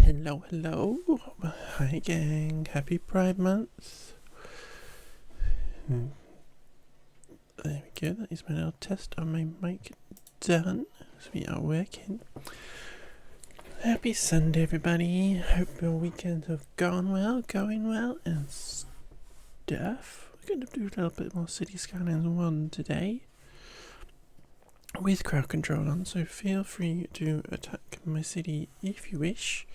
Hello, hello. Hi, gang. Happy Pride Month. There we go. That is my little test on my mic done. So we are working. Happy Sunday, everybody. Hope your weekends have gone well, going well, and stuff. We're going to do a little bit more City Skylines 1 today with crowd control on, so feel free to attack my city if you wish,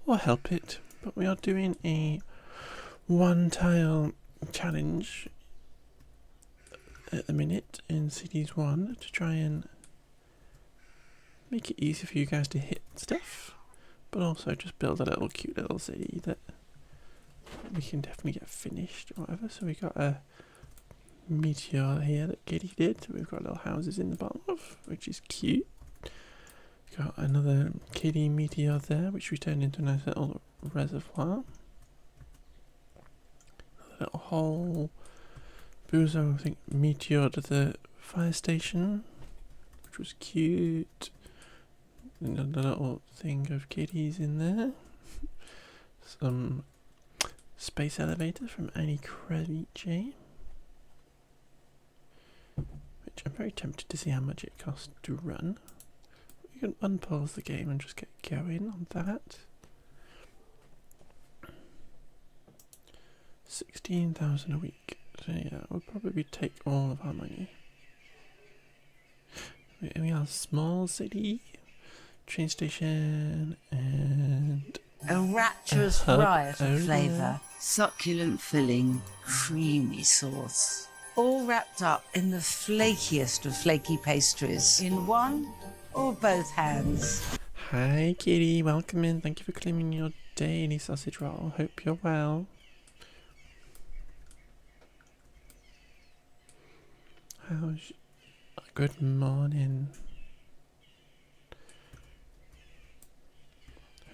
or help it. But we are doing a one-tile challenge at the minute in Cities 1 to try and make it easy for you guys to hit stuff, but also just build a little cute little city that we can definitely get finished or whatever. So we got a meteor here that Giddy did. We've got little houses in the bottom of, which is cute. Got another kitty meteor there, which we turned into a nice little reservoir. A little hole. Buzo, I think, meteored the fire station, which was cute. Another little thing of kitties in there. Some space elevator from Annie Crevice, which I'm very tempted to see how much it costs to run. We can unpause the game and just get going on that. 16,000 a week. So yeah, we'll probably take all of our money. We are a small city, train station, and a rapturous riot of flavour, succulent filling, creamy sauce, all wrapped up in the flakiest of flaky pastries in one or both hands. Hi Kitty, welcome in. Thank you for claiming your daily sausage roll. Hope you're well. How's good morning.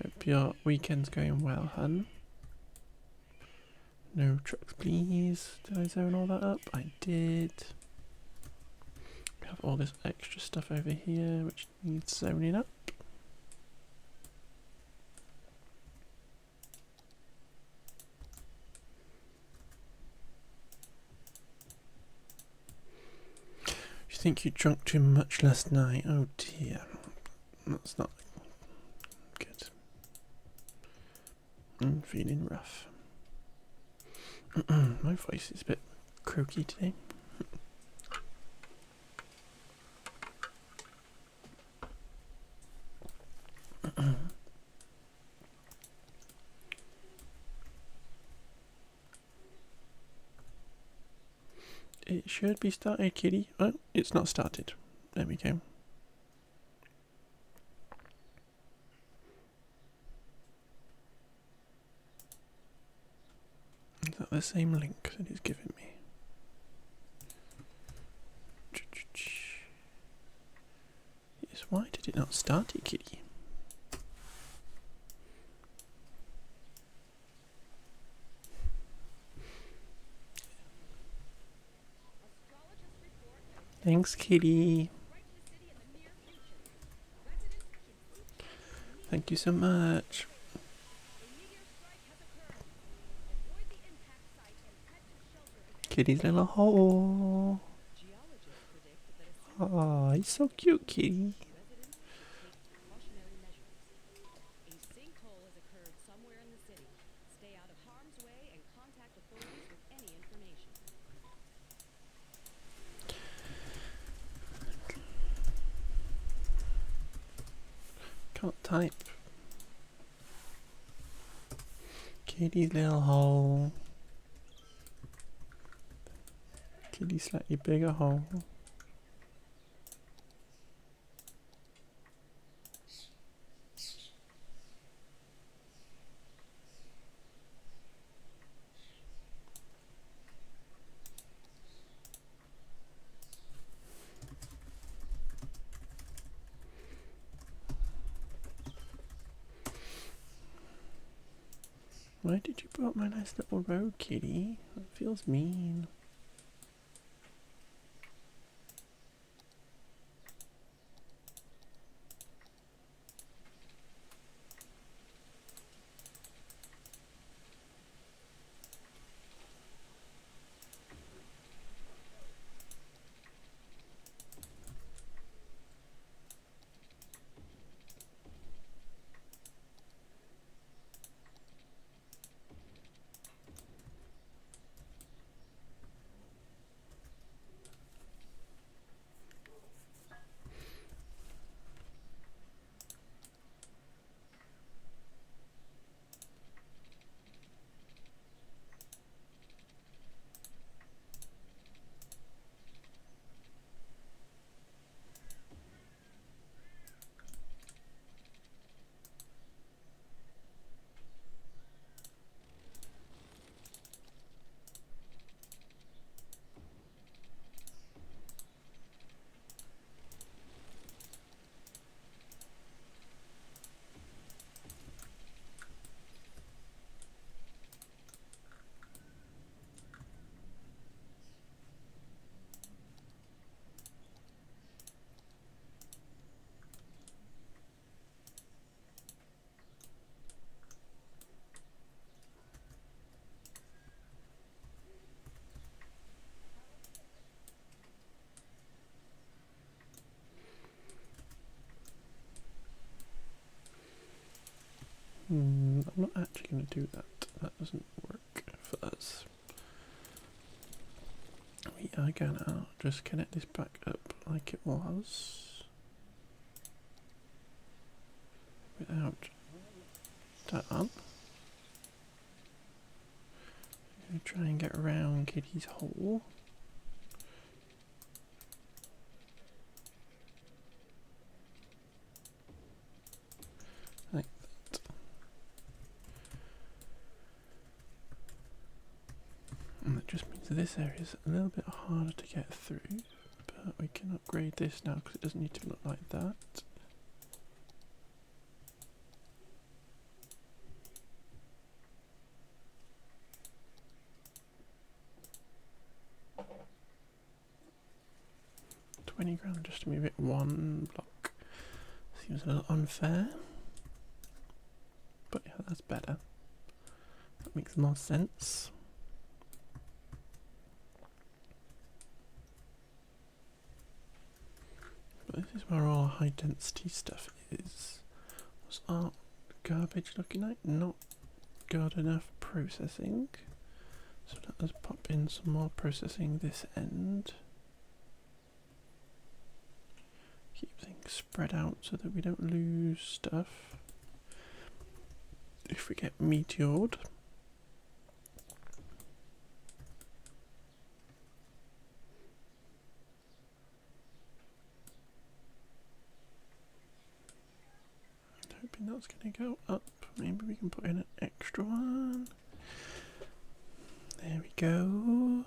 Hope your weekend's going well, hun. No trucks, please. Did I zone all that up? I did. We have all this extra stuff over here which needs zoning up. You think you drank too much last night? Oh dear. That's not good. I'm feeling rough. My voice is a bit croaky today. It should be started, Kitty. Oh, it's not started. There we go. Is that the same link that it's given me? Yes, why did it not start it, Kitty? Thanks, Kitty. Thank you so much. Kitty's little hole. Oh, he's so cute, Kitty. Can't type. Kitty's little hole. Kitty's slightly bigger hole. Why did you put up my nice little road, Kitty? That feels mean. I'm not actually going to do that. That doesn't work for us. We are gonna just connect this back up like it was without that on. I'm gonna try and get around Kitty's hole. Like that. And that just means that this area is a little bit harder to get through, but we can upgrade this now because it doesn't need to look like that. £20 just to move it one block. Seems a little unfair. But yeah, that's better. That makes more sense. But this is where all our high density stuff is. What's our garbage looking like? Not good enough processing. So let us pop in some more processing this end. Keep things spread out so that we don't lose stuff. If we get meteored. Hoping that's going to go up. Maybe we can put in an extra one. There we go.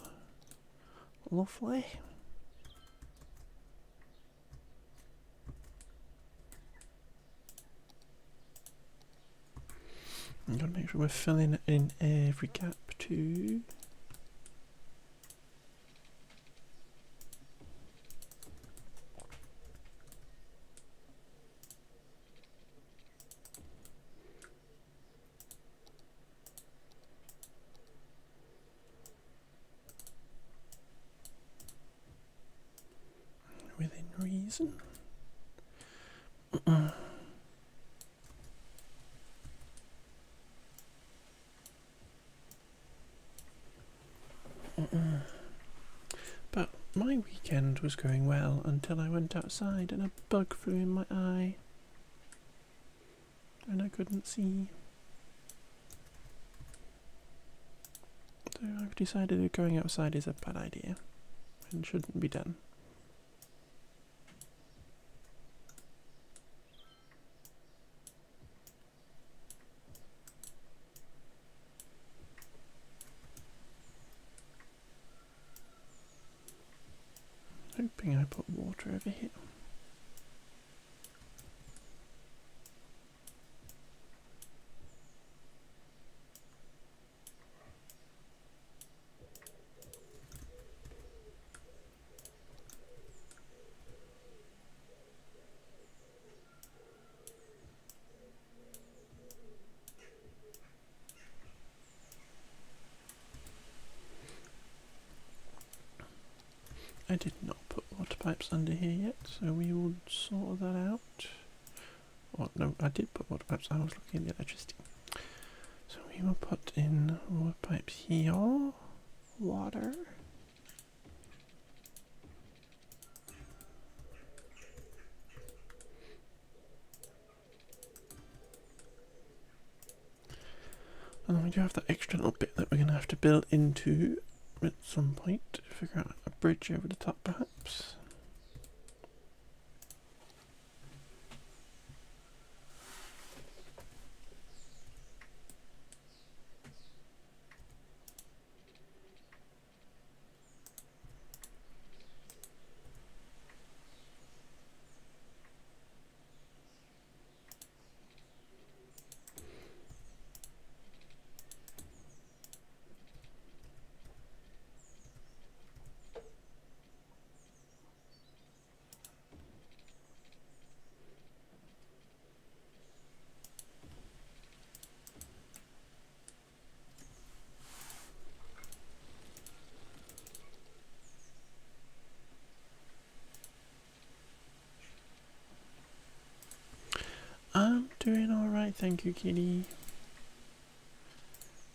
Lovely. I'm going to make sure we're filling it in every gap too. Within reason. But my weekend was going well until I went outside and a bug flew in my eye and I couldn't see. So I've decided that going outside is a bad idea and shouldn't be done. Hoping I put water over here. I did not put water pipes under here yet, so we will sort that out. Oh no, I did put water pipes, I was looking at the electricity. So we will put in water pipes here. Water. And then we do have that extra little bit that we're going to have to build into at some point to figure out a bridge over the top perhaps. I'm doing alright, thank you, kitty.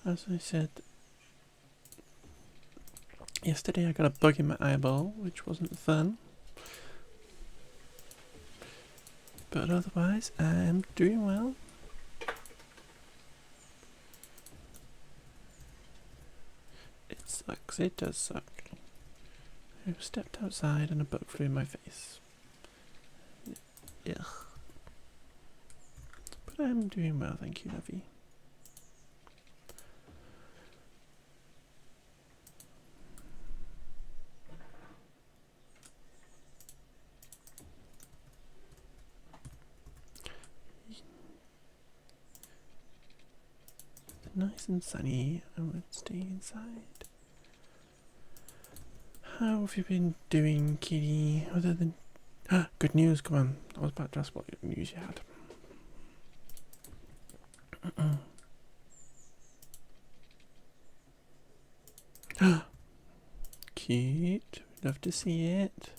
As I said yesterday, I got a bug in my eyeball, which wasn't fun. But otherwise, I am doing well. It sucks, it does suck. I stepped outside and a bug flew in my face. Ugh. But I'm doing well, thank you, lovey. Nice and sunny, I would stay inside. How have you been doing, kitty? Other than good news, come on. I was about to ask what news you had. Cute. Love to see it.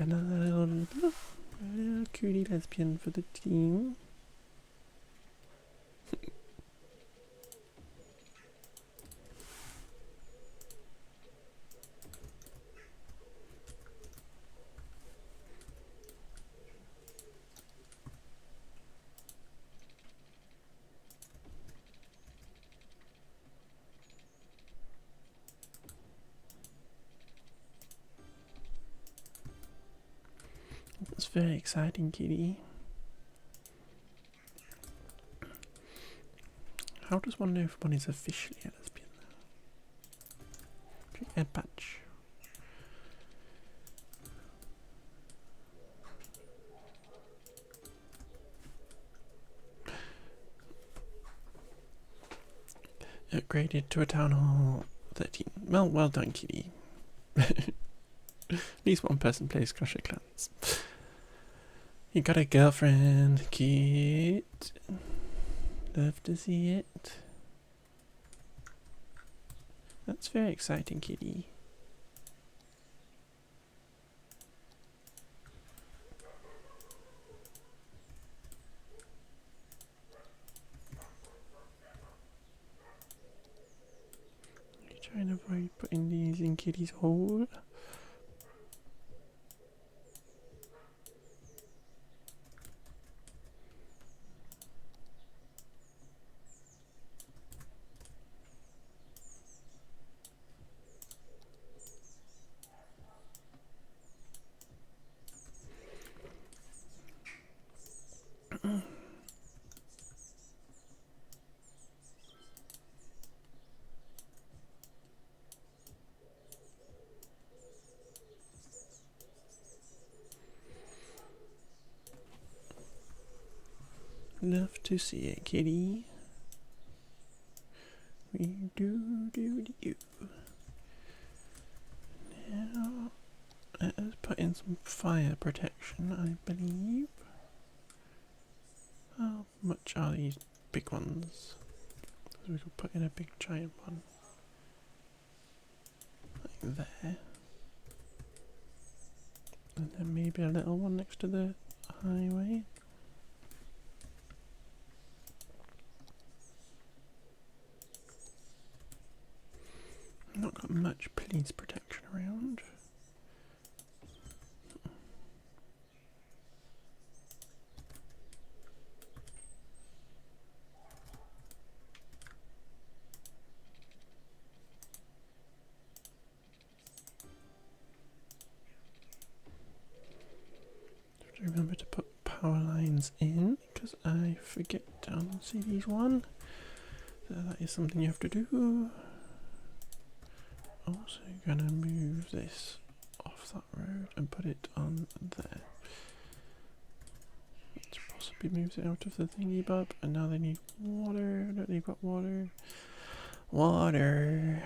Another little cutie lesbian for the team. It's very exciting, kitty. How does one know if one is officially a lesbian now? Ed patch. Upgraded to a town hall 13. Well done, kitty. At least one person plays Clash of Clans. You got a girlfriend, cute. Love to see it. That's very exciting, kitty. You trying to avoid putting these in kitty's hole? Love to see it, kitty. We do. Now, let us put in some fire protection, I believe. How much are these big ones? So we could put in a big giant one. Like there. And then maybe a little one next to the highway. Not got much police protection around. Have to remember to put power lines in because I forget on Series 1. So that is something you have to do. Also gonna move this off off that road and put it on there. Which possibly moves it out of the thingy bob. And now they need water. Don't they've got water? Water.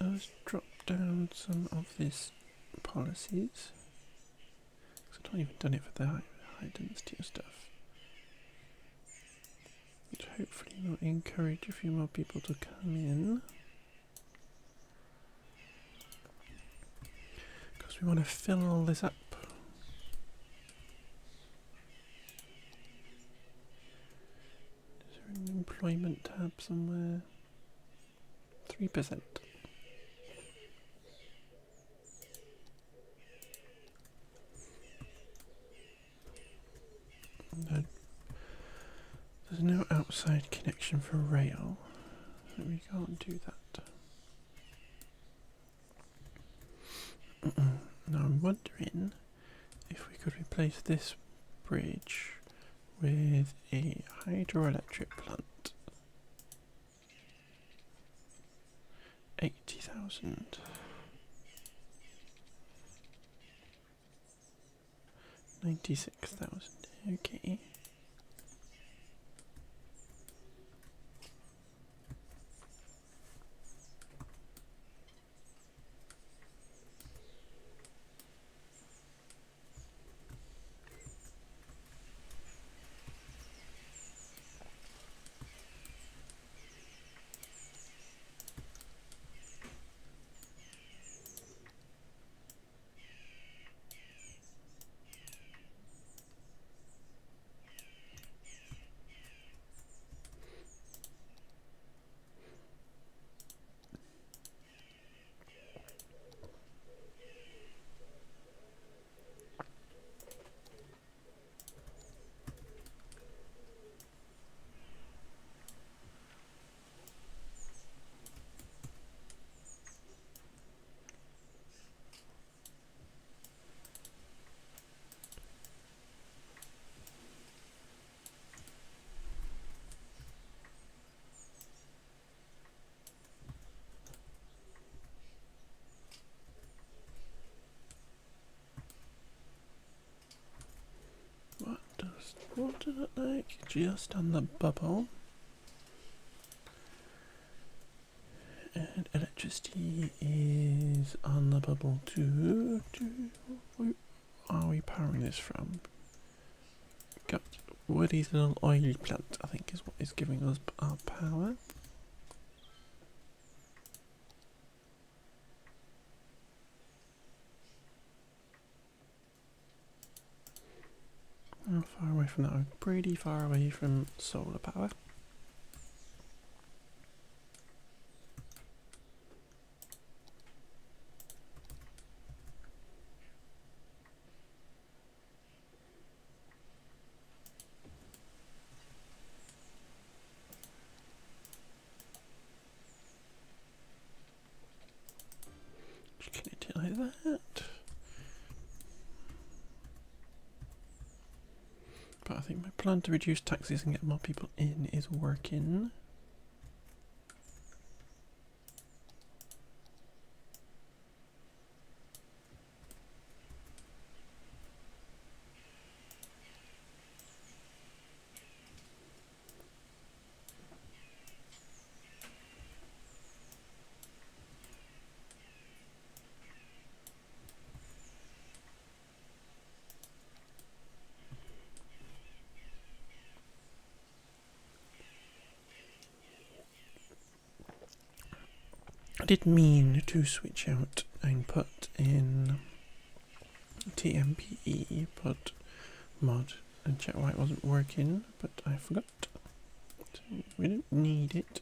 Let's drop down some of these policies. I've not even done it for the high density stuff. Which hopefully will encourage a few more people to come in. Because we want to fill all this up. Is there an employment tab somewhere? 3%. There's no outside connection for rail, so we can't do that. Now I'm wondering if we could replace this bridge with a hydroelectric plant. 80,000. 96,000. Okay. What does it look like? Just on the bubble. And electricity is on the bubble too. Where are we powering this from? Got Woody's little oil plant, I think, is what is giving us our power. How far away from that? We're pretty far away from solar power. Just connect it like that. But I think my plan to reduce taxes and get more people in is working. I did mean to switch out and put in TMPE, put mod and check why it wasn't working, but I forgot. So we didn't need it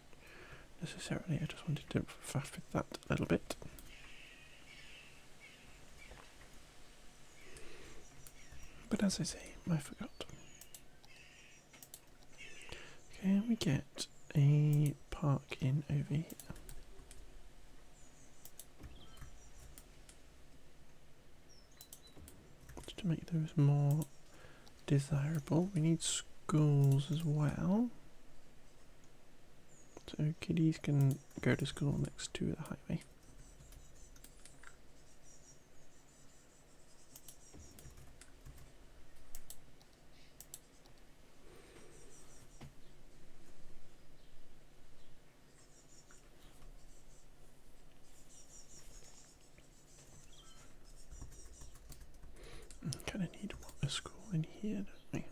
necessarily, I just wanted to faff with that a little bit. But as I say, I forgot. Can we get a park in over here? To make those more desirable, we need schools as well. So kiddies can go to school next to the highway. Kind of need a school in here, don't we?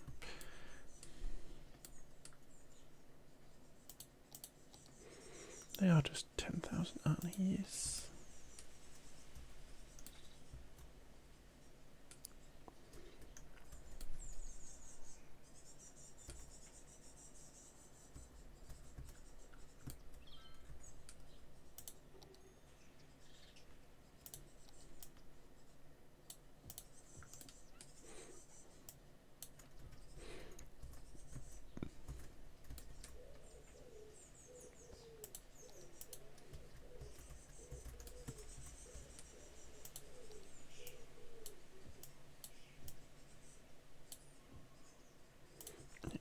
They are just 10,000, aren't they? Yes.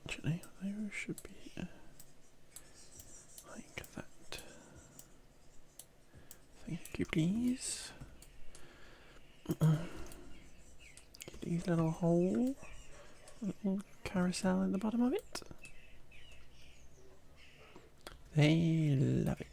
Actually, there should be like that. Thank you, please. These little hole, little carousel in the bottom of it. They love it.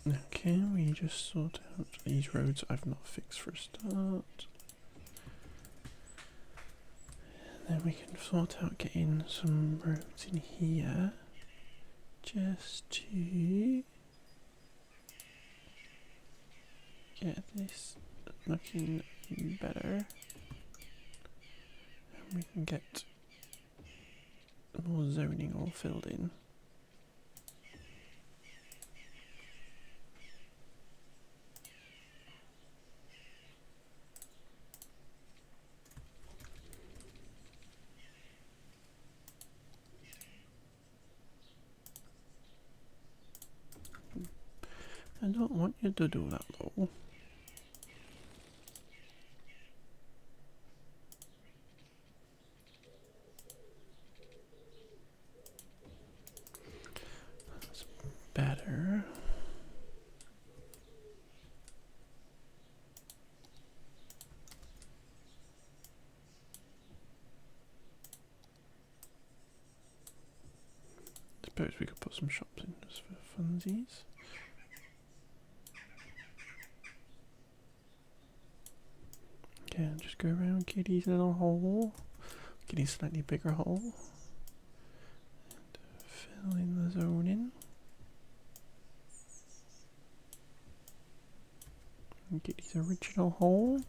Now, can we just sort out these roads I've not fixed for a start? And then we can sort out getting some roads in here just to get this looking better. And we can get more zoning all filled in. I don't want you to do that though. That's better. Suppose we could put some shops in just for funsies. Okay, just go around Kitty's little hole. Kitty's slightly bigger hole. And fill in the zoning. And Kitty's original hole.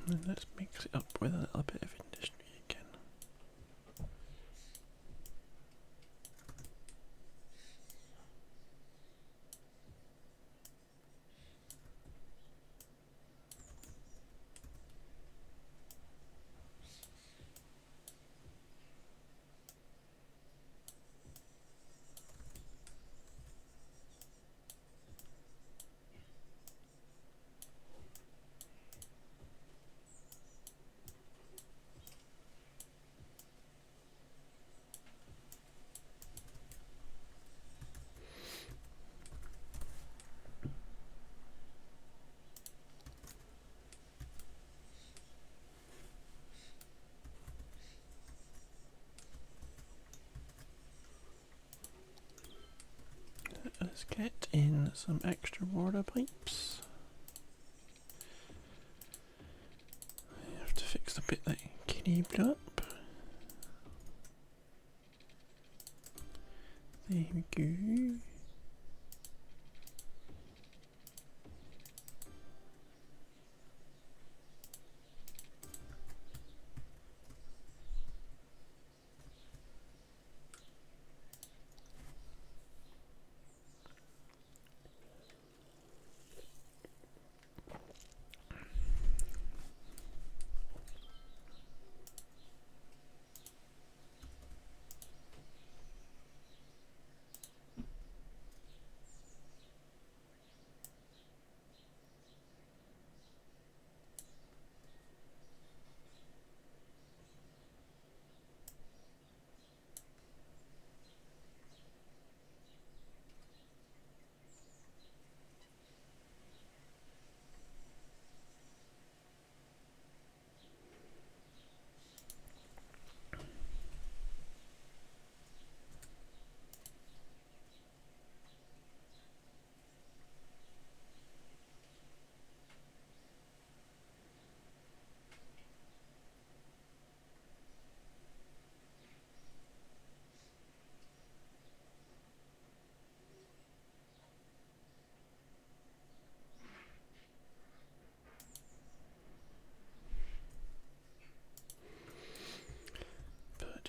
And let's mix it up with a little bit of industry again. Let's get in some extra water pipes. I have to fix the bit that Kitty blew up. There we go.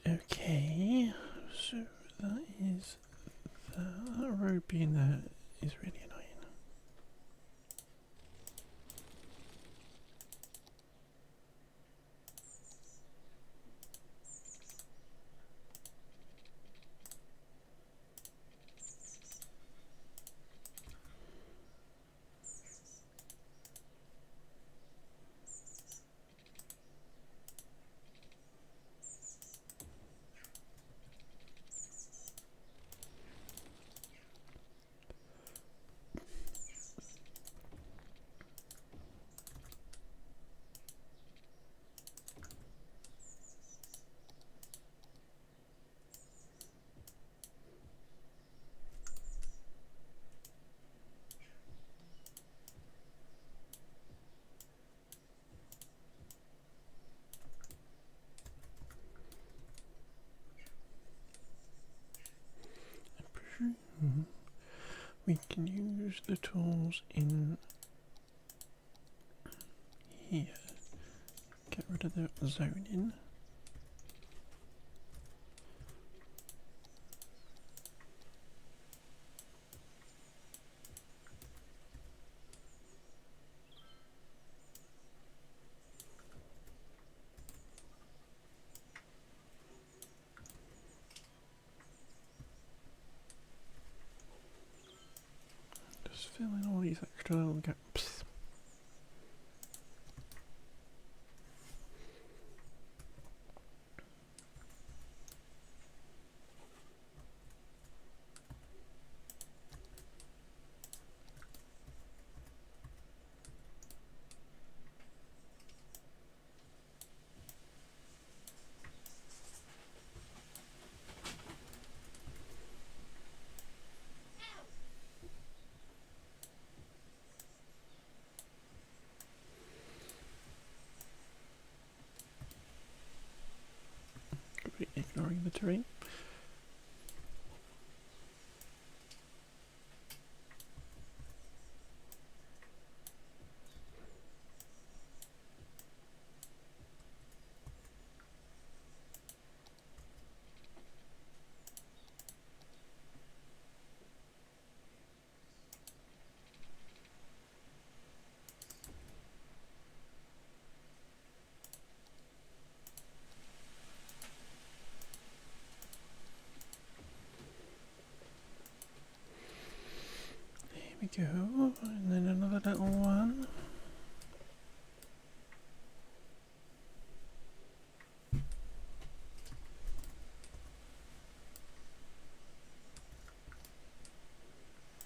Okay, so that is that road being there is really annoying. We can use the tools in here. Get rid of the zoning. Just fill in all these extra little gaps. Ignoring the terrain. There we go, and then another little one.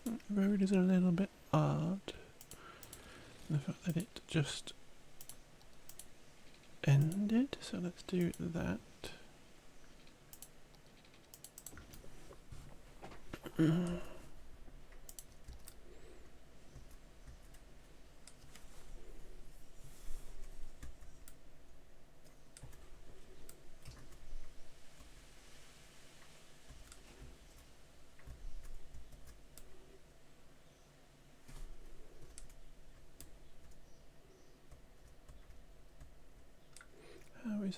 The road is a little bit odd. The fact that it just ended, so let's do that.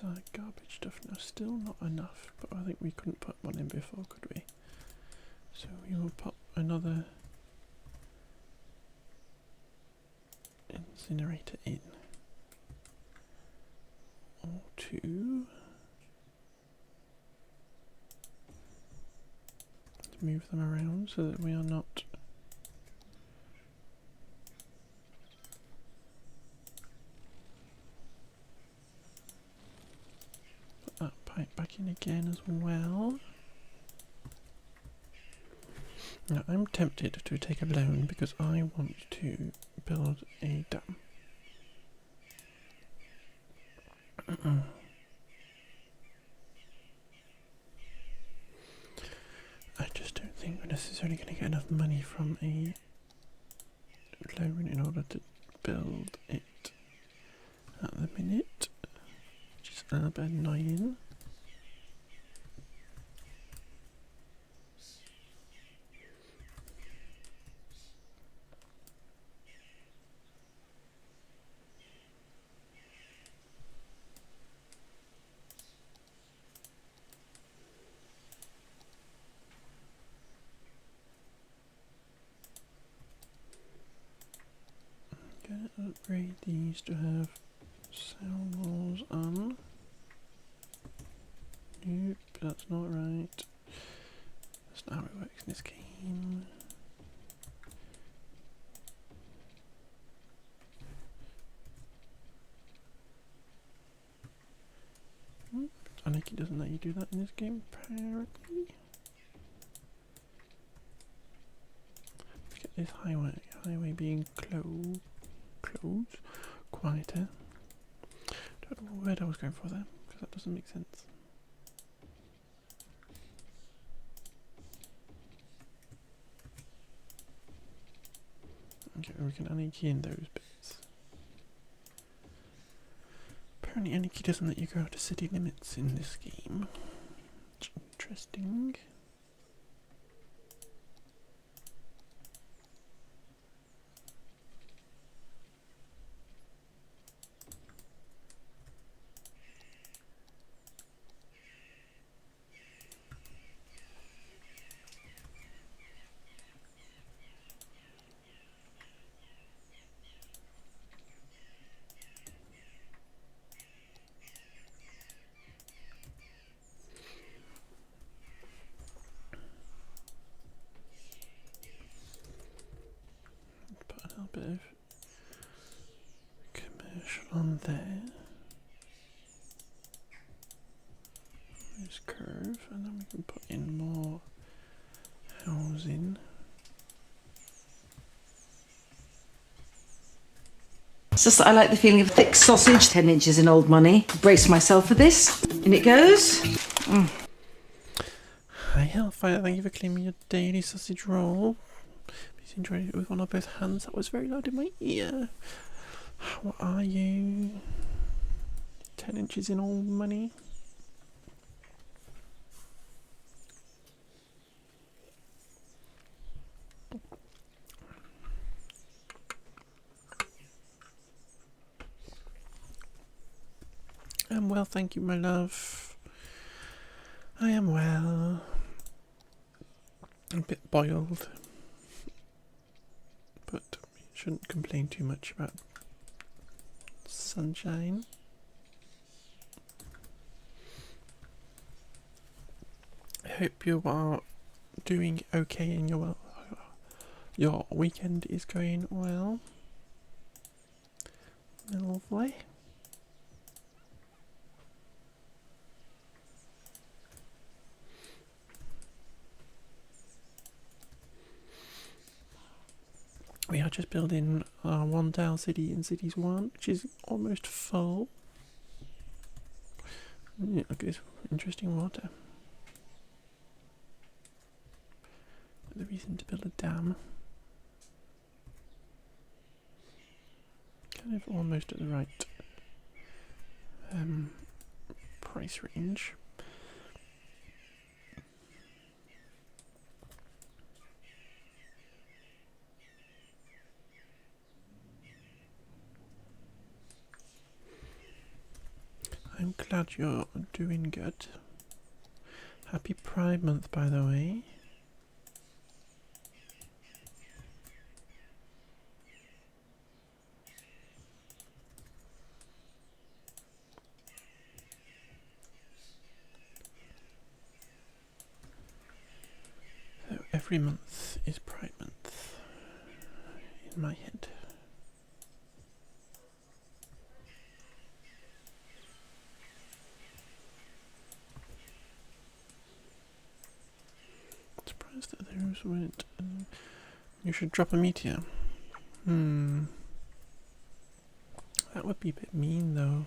Where's our garbage stuff now? Still not enough, but I think we couldn't put one in before, could we? So we will pop another incinerator in. Or two. Let's move them around so that we are not put that pipe back in again as well. Now I'm tempted to take a loan because I want to build a dam. I just don't think we're necessarily going to get enough money from a loan in order to build it at the minute, which is a little bit annoying. Gonna upgrade these to have sound walls on. Nope, that's not right. That's not how it works in this game. Anarchy doesn't let you do that in this game, apparently. Let's get this highway being closed, quieter. Don't know what word I was going for there, because that doesn't make sense. Okay, we can anarchy in those bits. Apparently anarchy doesn't let you go out to city limits in this game. It's interesting. Put a little bit of commercial on there. This curve, and then we can put in more housing. It's just that I like the feeling of thick sausage. 10 inches in old money. Brace myself for this. In it goes. Hi Hellfire, thank you for claiming your daily sausage roll. Please enjoy it with one or both hands. That was very loud in my ear. How are you? 10 inches in old money. I'm well, thank you, my love. I am well. A bit boiled, but we shouldn't complain too much about sunshine. I hope you are doing okay and your weekend is going well. Lovely. We are just building our one Dale city in Cities 1, which is almost full. Yeah, look at this interesting water. The reason to build a dam. Kind of almost at the right price range. I'm glad you're doing good. Happy Pride Month, by the way. So every month is Pride Month in my head. Surprised that those weren't. You should drop a meteor. That would be a bit mean, though.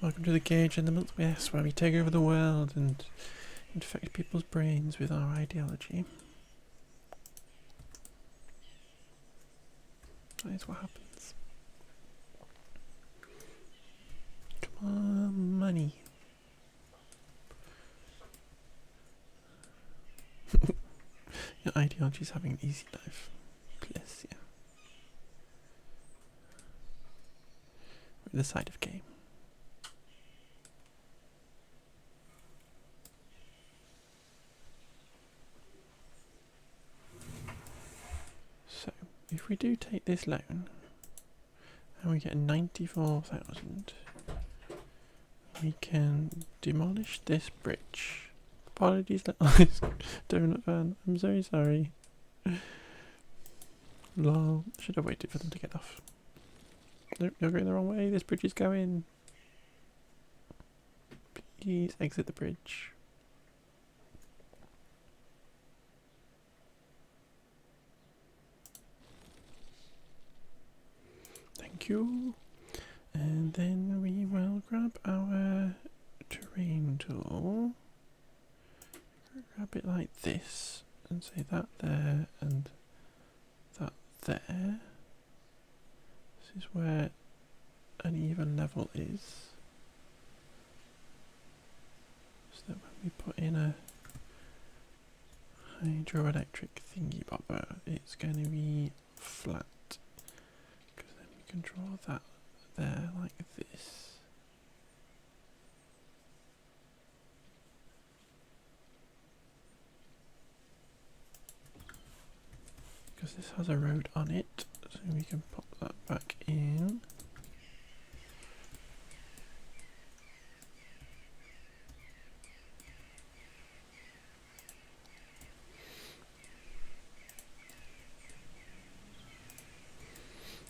Welcome to the Gauge and the Month West, where we take over the world and infect people's brains with our ideology. That is what happens. Come on, money. Your ideology is having an easy life. Bless you. We're the side of game. So, if we do take this loan, and we get 94,000, we can demolish this bridge. Apologies, Donut Fan. I'm so sorry. Lol. Should have waited for them to get off. Nope, you're going the wrong way. This bridge is going. Please exit the bridge. Thank you. And then we will grab our terrain tool. Grab it like this and say that there and that there. This is where an even level is. So that when we put in a hydroelectric thingy bobber, it's going to be flat. Because then we can draw that there like this. Because this has a road on it, so we can pop that back in.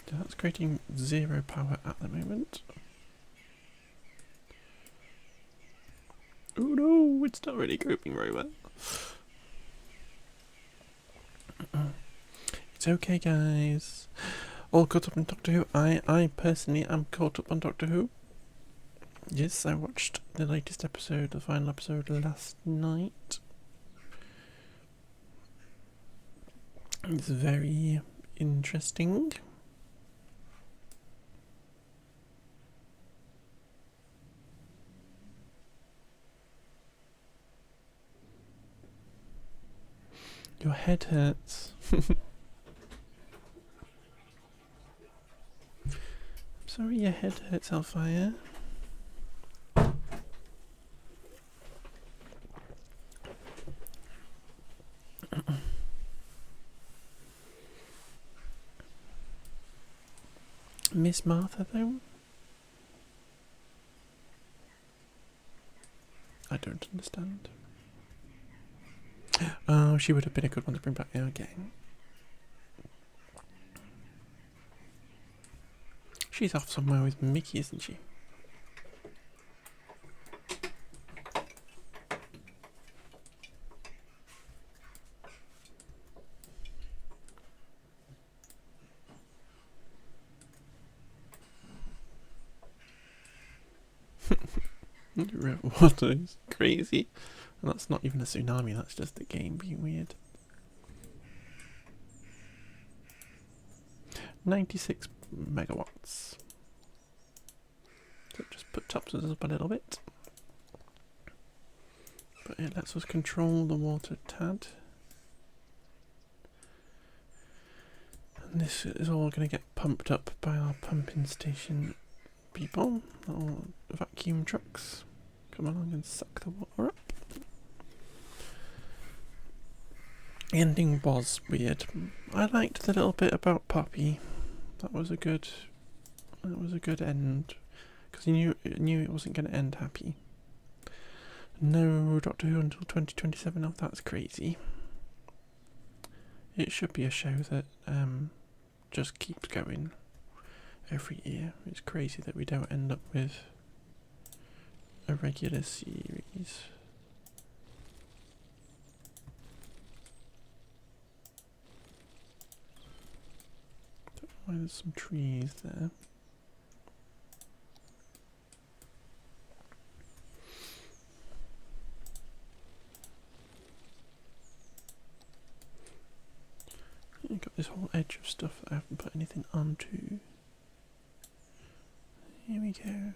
So that's creating 0 power at the moment. Oh no, it's not really coping very well. It's okay, guys. All caught up on Doctor Who. I personally am caught up on Doctor Who. Yes, I watched the latest episode, the final episode, last night. It's very interesting. Your head hurts. Sorry, your head hurts, Hellfire. Miss Martha, though? I don't understand. Oh, she would have been a good one to bring back now again. She's off somewhere with Mickey, isn't she? The river water is crazy. And that's not even a tsunami, that's just the game being weird. 96 megawatts. So just put tops us up a little bit. But it lets us control the water a tad. And this is all going to get pumped up by our pumping station people, little vacuum trucks, come along and suck the water up. The ending was weird. I liked the little bit about Poppy. That was a good end, because you knew it wasn't going to end happy. No Doctor Who until 2027. Oh, that's crazy. It should be a show that just keeps going every year. It's crazy that we don't end up with a regular series. Don't know why there's some trees there. You've got this whole edge of stuff that I haven't put anything onto. Here we go.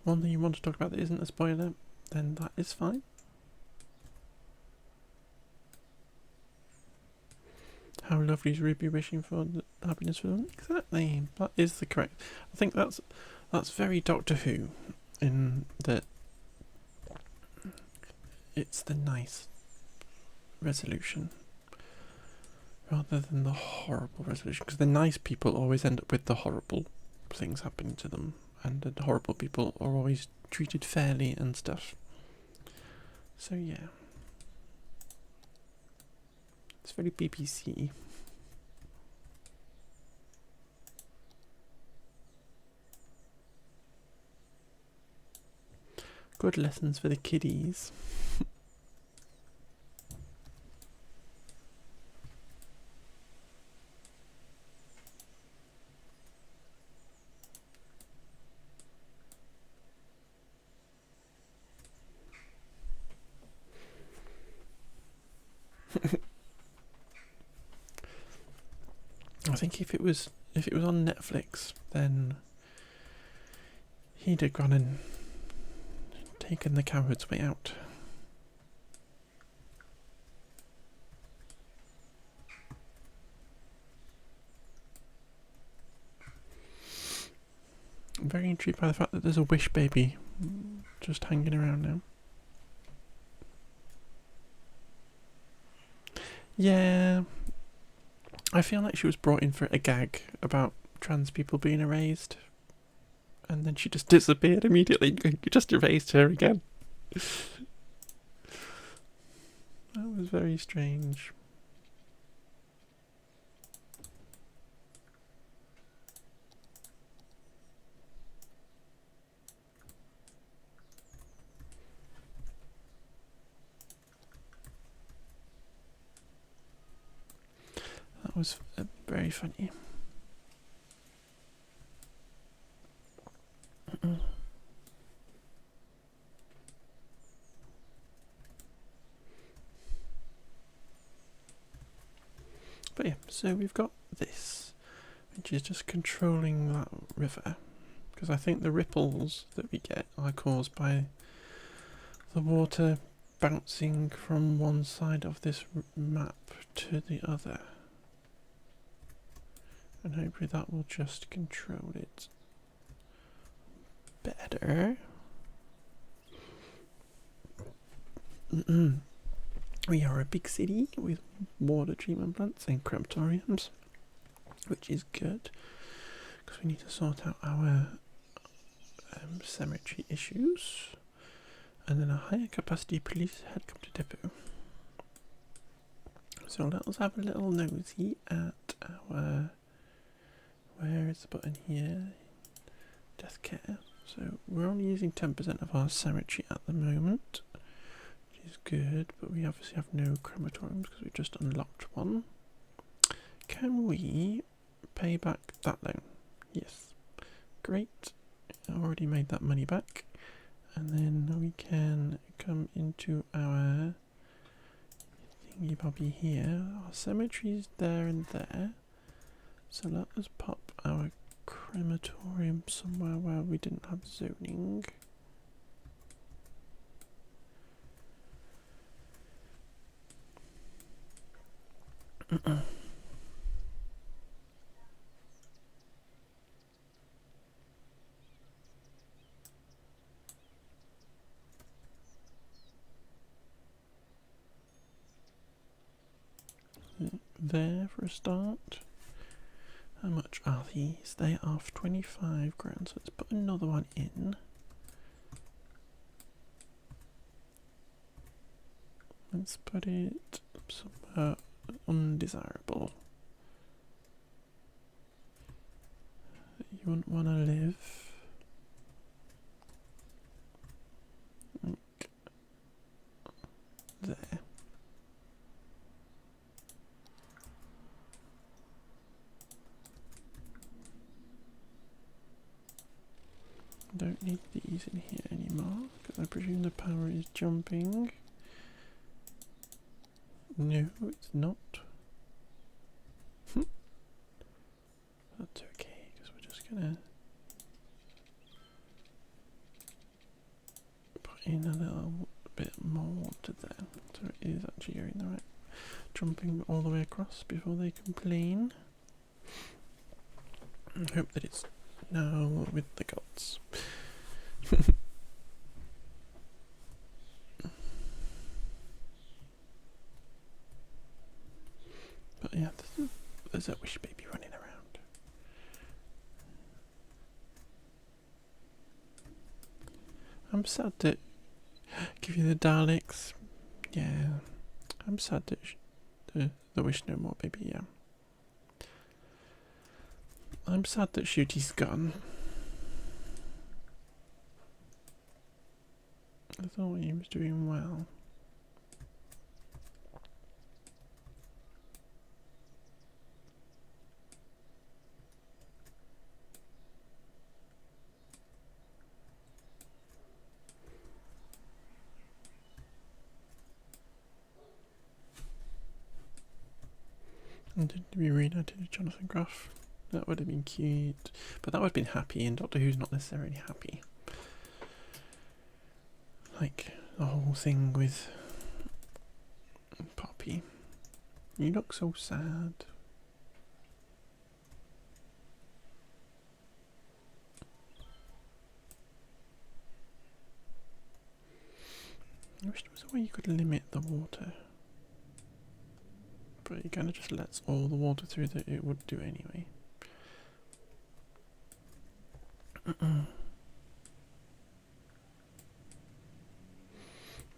One thing you want to talk about that isn't a spoiler, then that is fine. How lovely is Ruby wishing for the happiness for them? Exactly. That is the correct. I think that's very Doctor Who, in that it's the nice resolution rather than the horrible resolution, because the nice people always end up with the horrible things happening to them, and the horrible people are always treated fairly and stuff. So yeah, it's very BBC. Good lessons for the kiddies. I think if it was on Netflix, then he'd have gone and taken the coward's way out. I'm very intrigued by the fact that there's a Wish baby just hanging around now. Yeah, I feel like she was brought in for a gag about trans people being erased, and then she just disappeared immediately. You just erased her again. That was very strange. That was very funny. But yeah, so we've got this, which is just controlling that river, because I think the ripples that we get are caused by the water bouncing from one side of this map to the other, and hopefully that will just control it better. We are a big city with water treatment plants and crematoriums, which is good, because we need to sort out our cemetery issues, and then a higher capacity police helicopter depot. So let us have a little nosy at our, where is the button here? Death care. So we're only using 10% of our cemetery at the moment, which is good, but we obviously have no crematoriums because we just unlocked one. Can we pay back that loan? Yes. Great. I already made that money back. And then we can come into our thingy bobby here. Our cemetery's there and there. So let us pop our crematorium somewhere where we didn't have zoning. there for a start. How much are these? They are 25 grand, so let's put another one in. Let's put it somewhere undesirable. You wouldn't want to live. Like there. Don't need these in here anymore, because I presume the power is jumping. No, it's not. That's okay, because we're just gonna put in a little bit more water there, so it is actually going the right, jumping all the way across before they complain. I hope that it's now with the gods. But yeah, there's a wish baby running around. I'm sad to give you the Daleks. Yeah, I'm sad that the wish no more baby. Yeah, I'm sad that Shooty's gone. I thought he was doing well. And did we reunited with Jonathan Groff? That would have been cute, but that would have been happy, and Doctor Who's not necessarily happy. Like the whole thing with Poppy. You look so sad. I wish there was a way you could limit the water. But it kind of just lets all the water through that it would do anyway.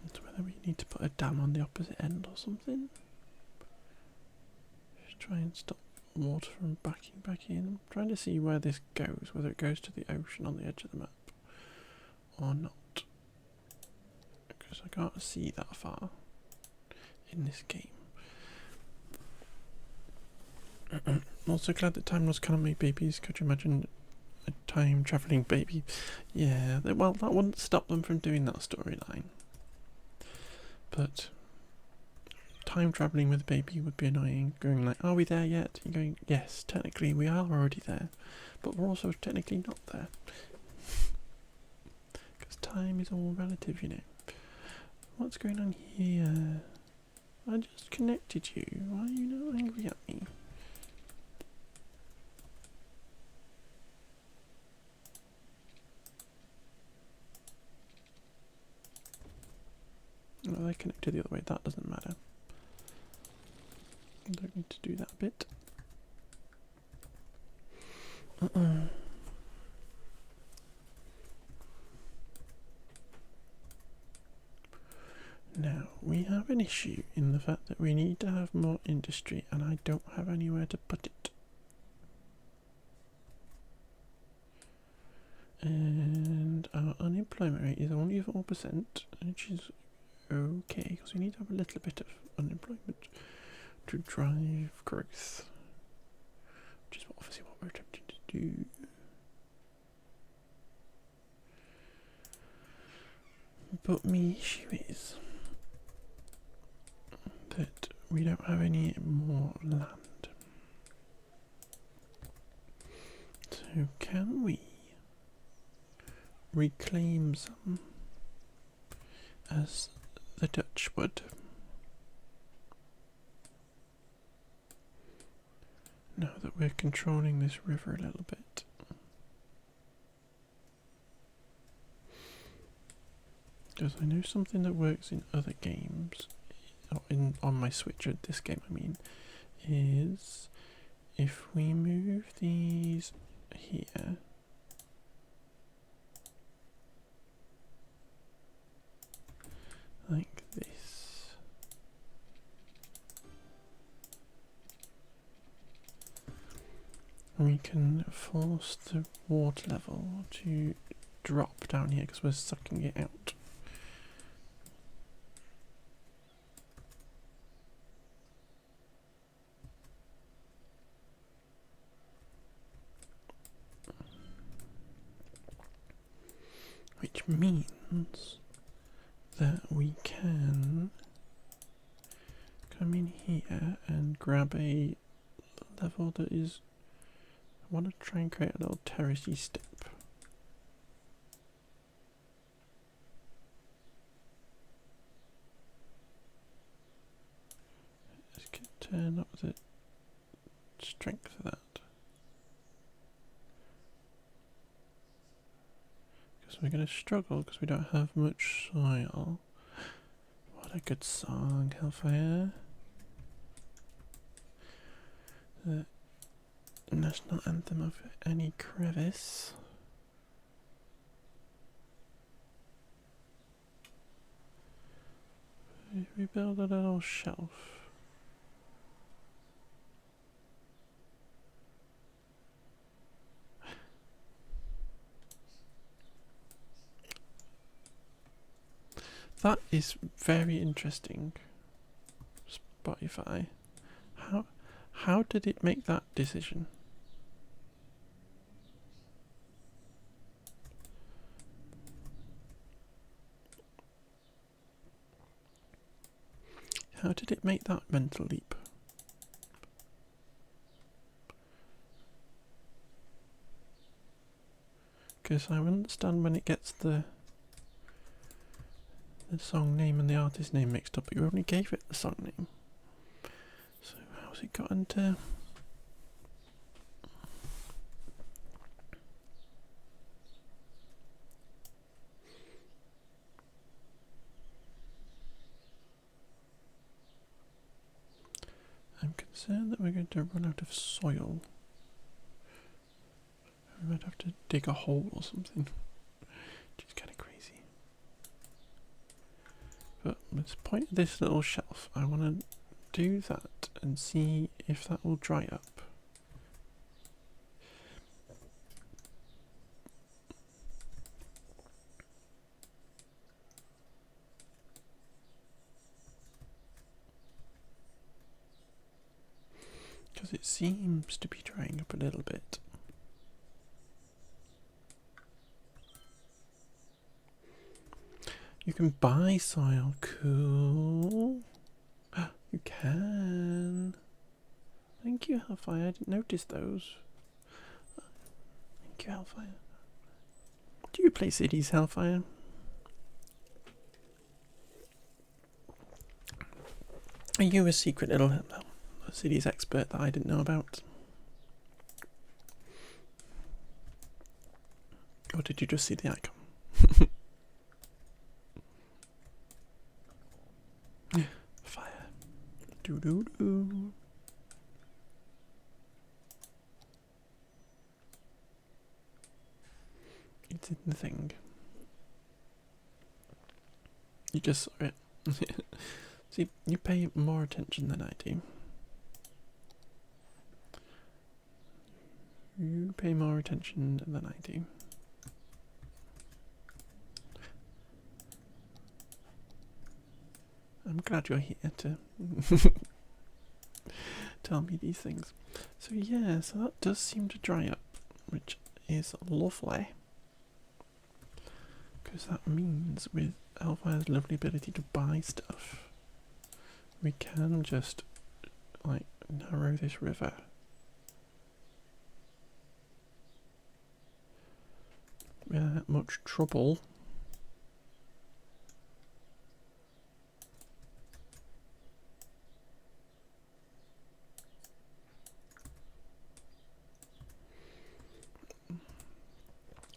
It's whether we need to put a dam on the opposite end or something. Just try and stop water from backing back in. I'm trying to see where this goes, whether it goes to the ocean on the edge of the map or not. Because I can't see that far in this game. I'm also glad that Time Lords cannot make babies. Could you imagine a time travelling baby? Yeah, well, that wouldn't stop them from doing that storyline. But time travelling with a baby would be annoying. Going like, are we there yet? You're going, yes, technically we are already there, but we're also technically not there. Because time is all relative, you know. What's going on here? I just connected you. Why are you not angry at me? Well, they connected the other way. That doesn't matter. I don't need to do that bit. Now, we have an issue in the fact that we need to have more industry, and I don't have anywhere to put it. And our unemployment rate is only 4%, which is okay, because we need to have a little bit of unemployment to drive growth, which is obviously what we're attempting to do. But my issue is that we don't have any more land. So can we reclaim some as the Dutch would? Now that we're controlling this river a little bit. Because I know something that works in other games, on my Switch, or this game I mean, is if we move these here, like this, we can force the water level to drop down here because we're sucking it out. Which means that we can come in here and grab a level that is, I want to try and create a little terracey step. Let's turn up the strength of that. We're going to struggle because we don't have much soil. What a good song, Hellfire. The national anthem of any crevice. If we build a little shelf. That is very interesting, Spotify. How did it make that decision? How did it make that mental leap? Because I understand when it gets the song name and the artist name mixed up, but you only gave it the song name. So how's it got into... I'm concerned that we're going to run out of soil. We might have to dig a hole or something, which is kind of crazy. But let's point at this little shelf. I want to do that and see if that will dry up. Because it seems to be drying up a little bit. You can buy soil. Cool. You can. Thank you, Hellfire. I didn't notice those. Thank you, Hellfire. Do you play cities, Hellfire? Are you a secret little cities expert that I didn't know about? Or did you just see the icon? Fire. Doo doo doo. It's in the thing. You just saw it. See, you pay more attention than I do. You pay more attention than I do. I'm glad you're here to tell me these things. So yeah, so that does seem to dry up, which is lovely. Because that means with Hellfire's lovely ability to buy stuff, we can just, like, narrow this river. Without much trouble.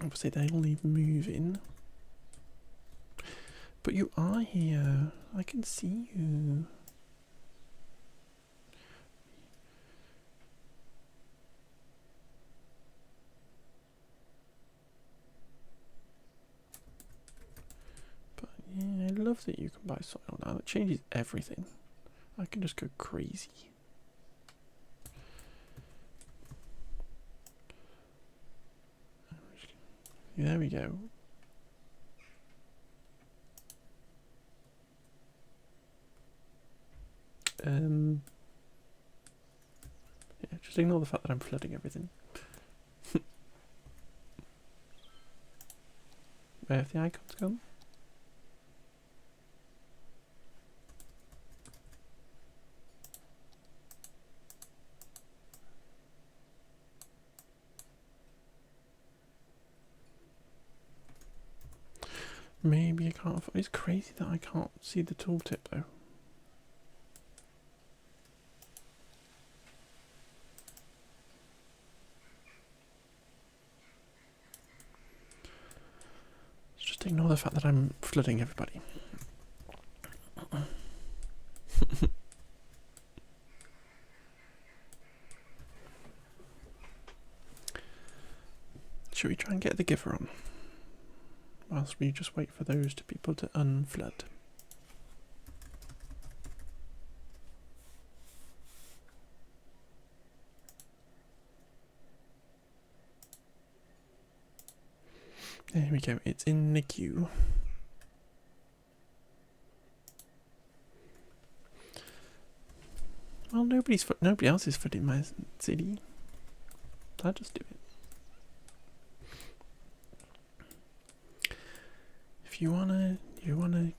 Obviously they'll need moving. But you are here. I can see you. love that you can buy soil now. It changes everything. I can just go crazy. There we go. Yeah, just ignore the fact that I'm flooding everything. Where have the icons gone? Maybe I can't. It's crazy that I can't see the tooltip though. Just ignore the fact that I'm flooding everybody. Should we try and get the giver on? Whilst we just wait for those two people to unflood. There we go, it's in the queue. Well, nobody else is flooding my city. I'll just do it. If you wanna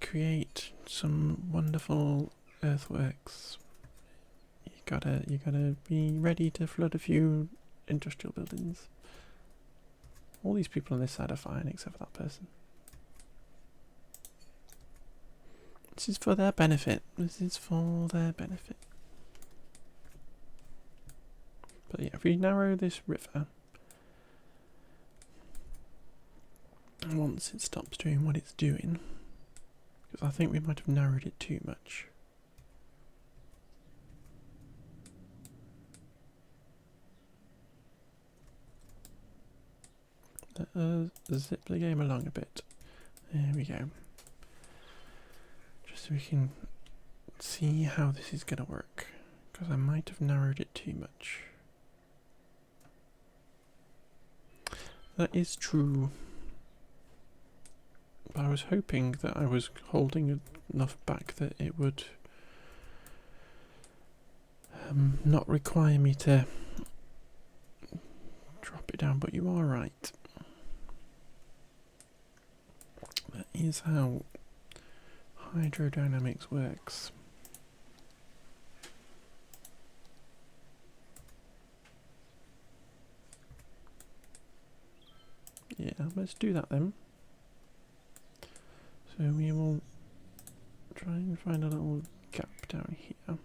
create some wonderful earthworks, you gotta be ready to flood a few industrial buildings. All these people on this side are fine, except for that person. This is for their benefit. This is for their benefit. But yeah, if we narrow this river, once it stops doing what it's doing, because I think we might have narrowed it too much. Let us zip the game along a bit. There we go. Just so we can see how this is going to work, because I might have narrowed it too much. That is true. But I was hoping that I was holding enough back that it would not require me to drop it down, but you are right. That is how hydrodynamics works. Yeah, let's do that then. So we will try and find a little gap down here.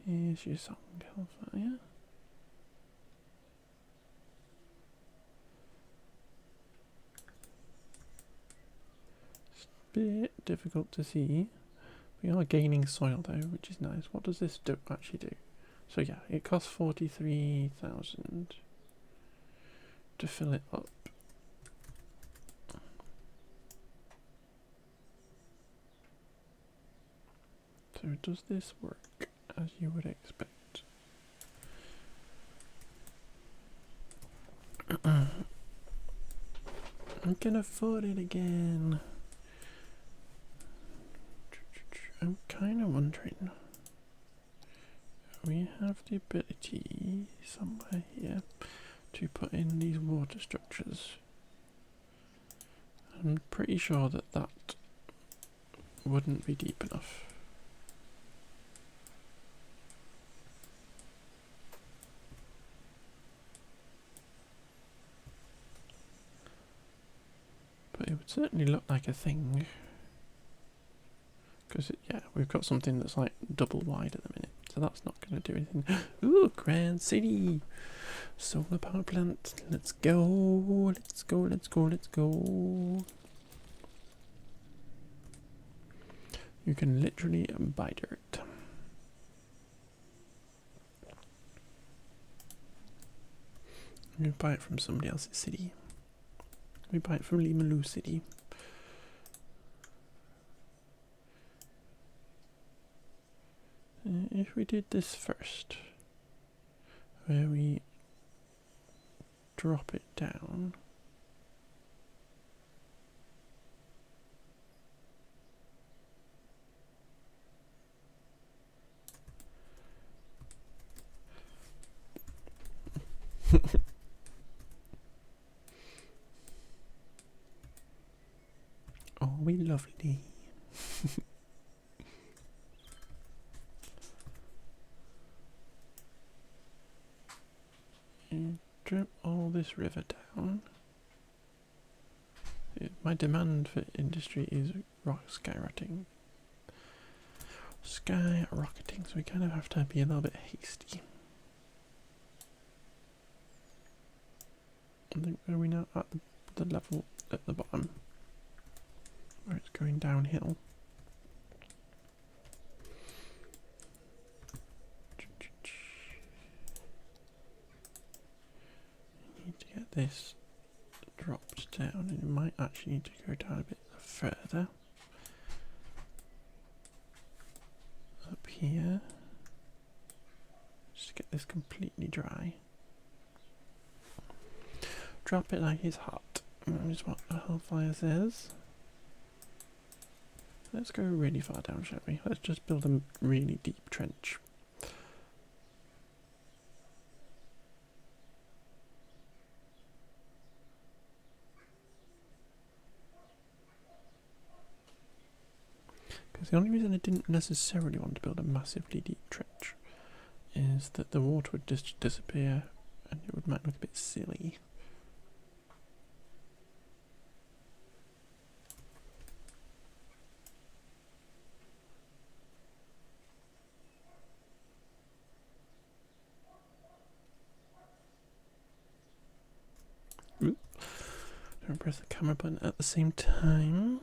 Here's your song, Hellfire. It's a bit difficult to see. We are gaining soil though, which is nice. What does this actually do? So yeah, it costs 43,000 to fill it up. So does this work as you would expect? I can afford it again. I'm kind of wondering. We have the ability somewhere here to put in these water structures. I'm pretty sure that that wouldn't be deep enough. But it would certainly look like a thing. Because, yeah, we've got something that's like double wide at the minute. So that's not going to do anything. Ooh, Grand City! Solar power plant. Let's go. Let's go, let's go, let's go. You can literally buy dirt. You can buy it from somebody else's city. We buy it from Limaloo City. If we did this first, where we drop it down. Oh, we lovely. And drip all this river down. My demand for industry is skyrocketing. Skyrocketing, so we kind of have to be a little bit hasty. I think are we now at the level at the bottom where it's going downhill? Need to get this dropped down, and it might actually need to go down a bit further. Up here. Just get this completely dry. Drop it like it's hot. That is what the Hellfire says. Let's go really far down, shall we? Let's just build a really deep trench. Because the only reason I didn't necessarily want to build a massively deep trench is that the water would just disappear and it might look a bit silly. Don't press the camera button at the same time.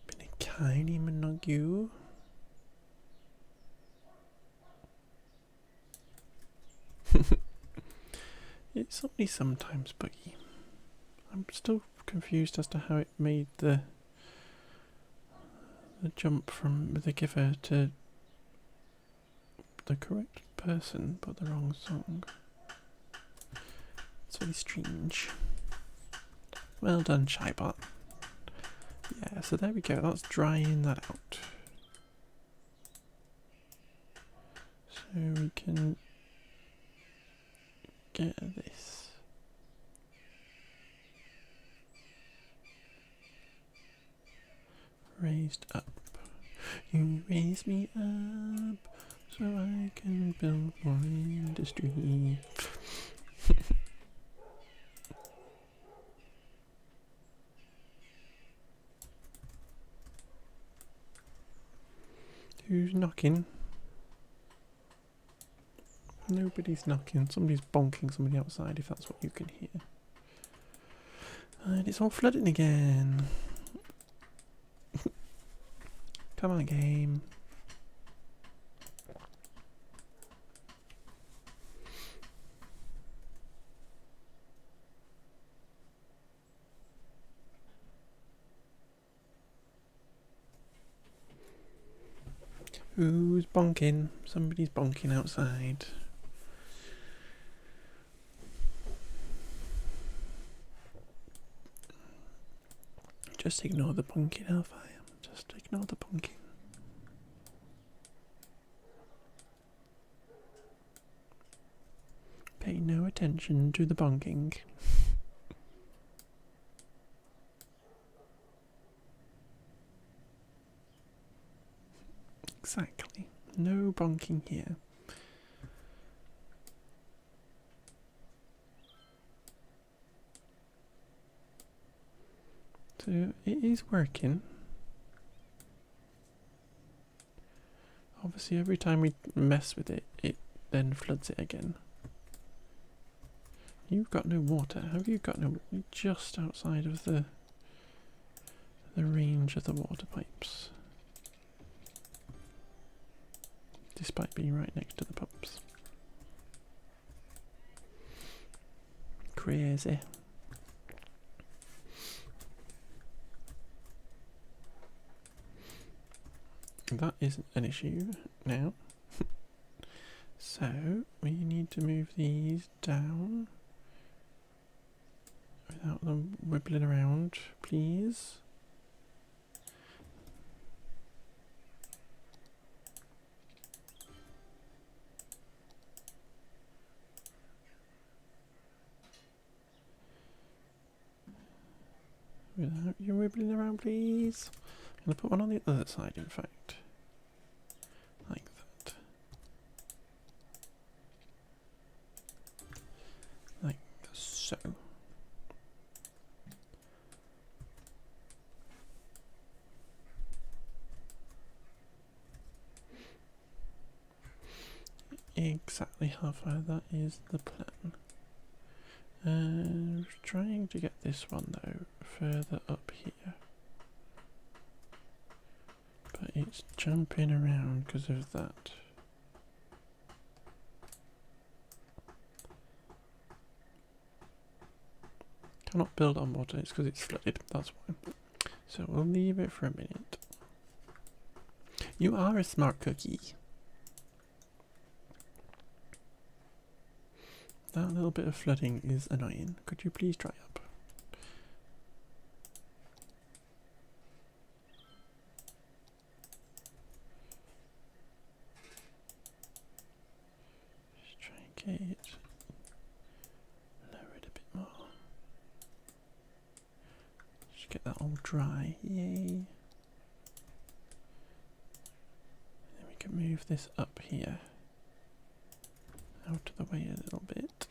Been a tiny Minogue. It's only sometimes buggy. I'm still confused as to how it made the jump from the giver to the correct person but the wrong song. It's really strange. Well done, Shybot. Yeah, so there we go. That's drying that out. So we can get this. Raised up. You raise me up so I can build more industry. Who's knocking? Nobody's knocking. Somebody's bonking somebody outside, if that's what you can hear. And it's all flooding again. Come on, game. Who's bonking? Somebody's bonking outside. Just ignore the bonking, Hellfire. Just ignore the bonking. Pay no attention to the bonking. Exactly. No bonking here. So it is working. Obviously every time we mess with it, it then floods it again. You've got no water. Have you got no? You're just outside of the range of the water pipes. Despite being right next to the pumps. crazy. That isn't an issue now. So we need to move these down without them wibbling around, please. Without you wibbling around, please. I'm going to put one on the other side, in fact. Like that. Like so. Exactly how far that is the plan. Trying to get this one though further up here, but it's jumping around because of that. Cannot build on water, it's because it's flooded, that's why. So we'll leave it for a minute. You are a smart cookie. That little bit of flooding is annoying. Could you please dry up? Just try and get it lowered a bit more. Just get that all dry. Yay. Then we can move this up here. Out of the way a little bit.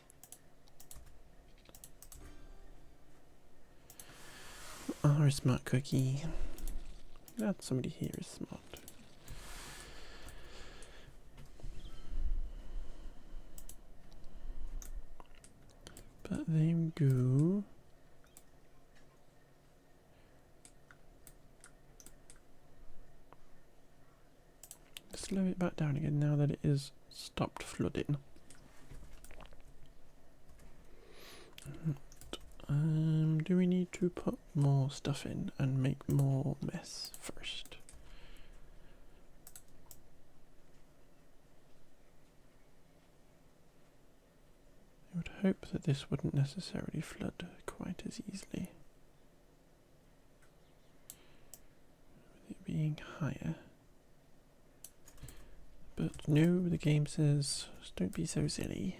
Are a smart cookie. Glad somebody here is smart. But there we go. Slow it back down again now that it is stopped flooding. Do we need to put more stuff in and make more mess first? I would hope that this wouldn't necessarily flood quite as easily. With it being higher. But no, the game says, don't be so silly.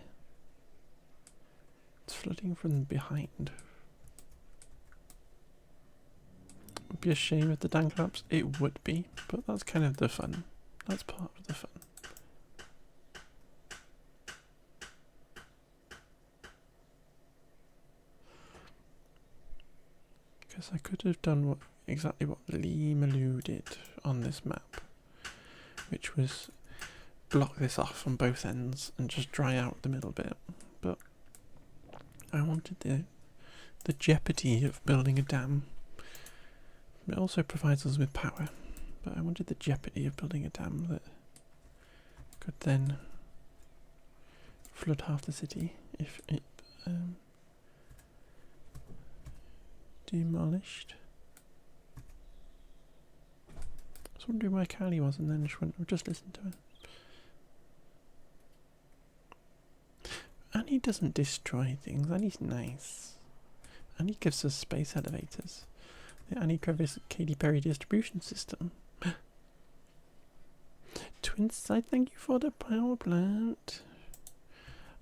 It's flooding from behind. Would be a shame if the dam collapsed. It would be, but that's kind of the fun. That's part of the fun. Because I could have done exactly what Lee Malou did on this map, which was block this off on both ends and just dry out the middle bit. But I wanted the jeopardy of building a dam. It also provides us with power, but I wanted the jeopardy of building a dam that could then flood half the city if it demolished. I was wondering where Kylie was, and then just listened to her. Annie doesn't destroy things. Annie's nice. Annie gives us space elevators. The Annie Crevice Katy Perry distribution system. Twinside, thank you for the power plant.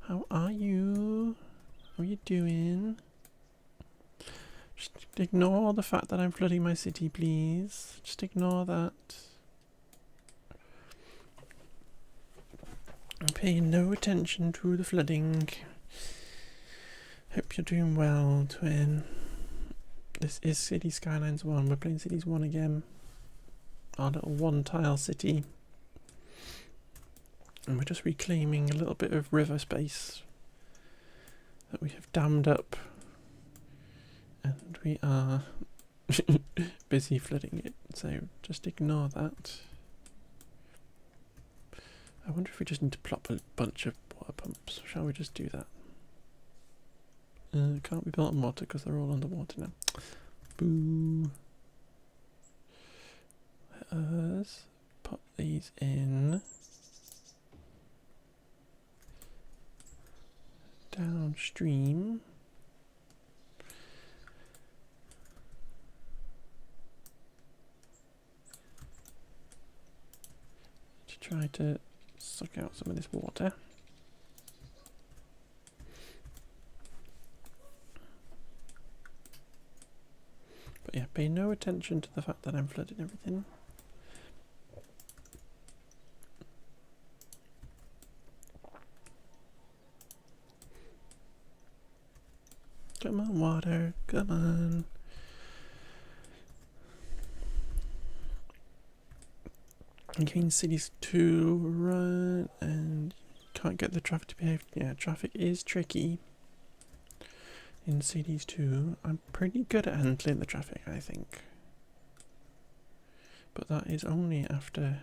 How are you? How are you doing? Just ignore the fact that I'm flooding my city, please. Just ignore that. I'm paying no attention to the flooding. Hope you're doing well, Twin. This is City Skylines 1. We're playing Cities 1 again. Our little one-tile city. And we're just reclaiming a little bit of river space that we have dammed up. And we are busy flooding it. So just ignore that. I wonder if we just need to plop a bunch of water pumps. Shall we just do that? Can't be built on water because they're all underwater now. Boo. Let's put these in downstream. To try to suck out some of this water. But yeah, pay no attention to the fact that I'm flooding everything. Come on, water, come on. Green cities to run and can't get the traffic to behave. Yeah, traffic is tricky in cities too. I'm pretty good at handling the traffic, I think. But that is only after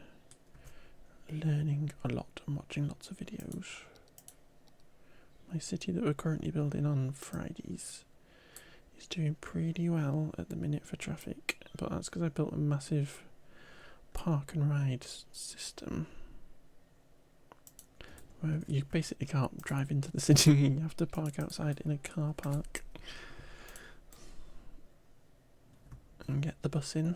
learning a lot and watching lots of videos. My city that we're currently building on Fridays is doing pretty well at the minute for traffic, but that's because I built a massive park and ride system where you basically can't drive into the city. You have to park outside in a car park and get the bus in.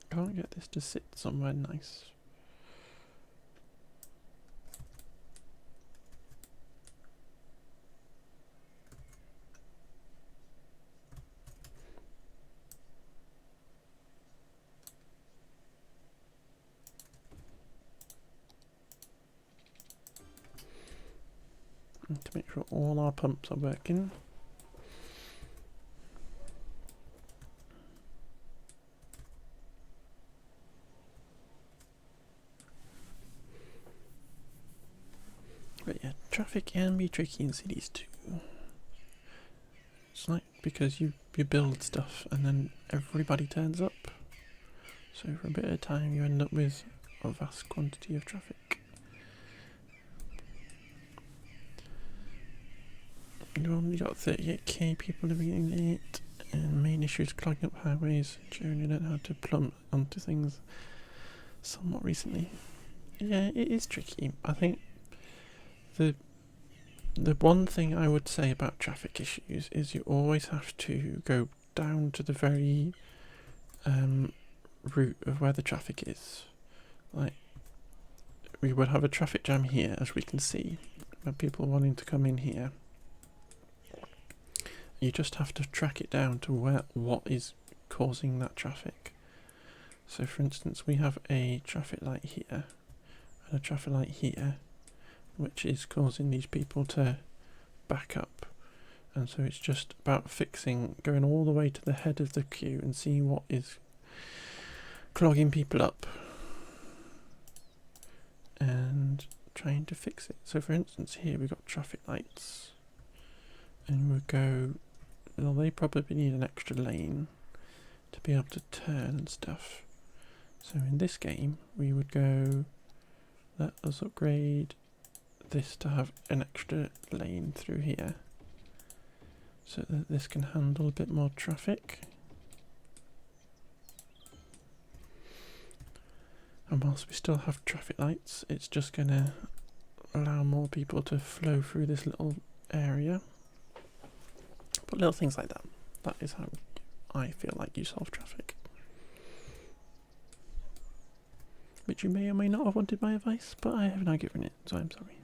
Can't get this to sit somewhere nice. And to make sure all our pumps are working. But yeah, traffic can be tricky in cities too. It's like because you build stuff and then everybody turns up. So for a bit of time you end up with a vast quantity of traffic. You've only got 38k people living in it, and main issue is clogging up highways. Jeremy learned how to plumb onto things somewhat recently. Yeah, it is tricky. I think the one thing I would say about traffic issues is you always have to go down to the very route of where the traffic is. Like, we would have a traffic jam here, as we can see, where people wanting to come in here. You just have to track it down to what is causing that traffic. So for instance, we have a traffic light here and a traffic light here, which is causing these people to back up. And so it's just about going all the way to the head of the queue and seeing what is clogging people up and trying to fix it. So for instance, here we've got traffic lights, and we'll go, well, they probably need an extra lane to be able to turn and stuff. So in this game, we would go, let us upgrade this to have an extra lane through here, so that this can handle a bit more traffic. And whilst we still have traffic lights, it's just going to allow more people to flow through this little area. But little things like that. That is how I feel like you solve traffic. Which you may or may not have wanted my advice, but I have now given it, so I'm sorry.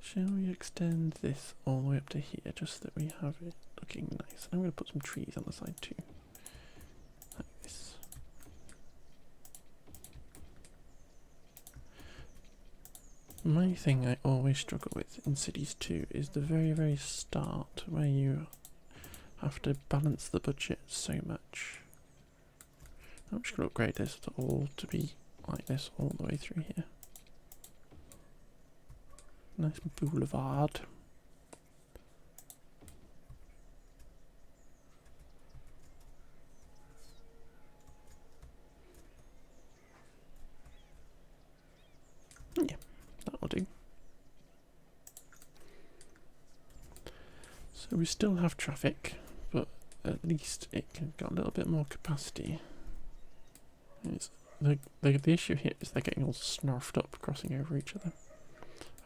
Shall we extend this all the way up to here, just so that we have it looking nice? I'm going to put some trees on the side too. Like this. My thing I always struggle with in cities too is the very, very start, where you have to balance the budget so much. I'm just going to upgrade this to be like this all the way through here. Nice boulevard. Yeah, that'll do. So we still have traffic, but at least it can got a little bit more capacity. It's the issue here is they're getting all snarfed up, crossing over each other,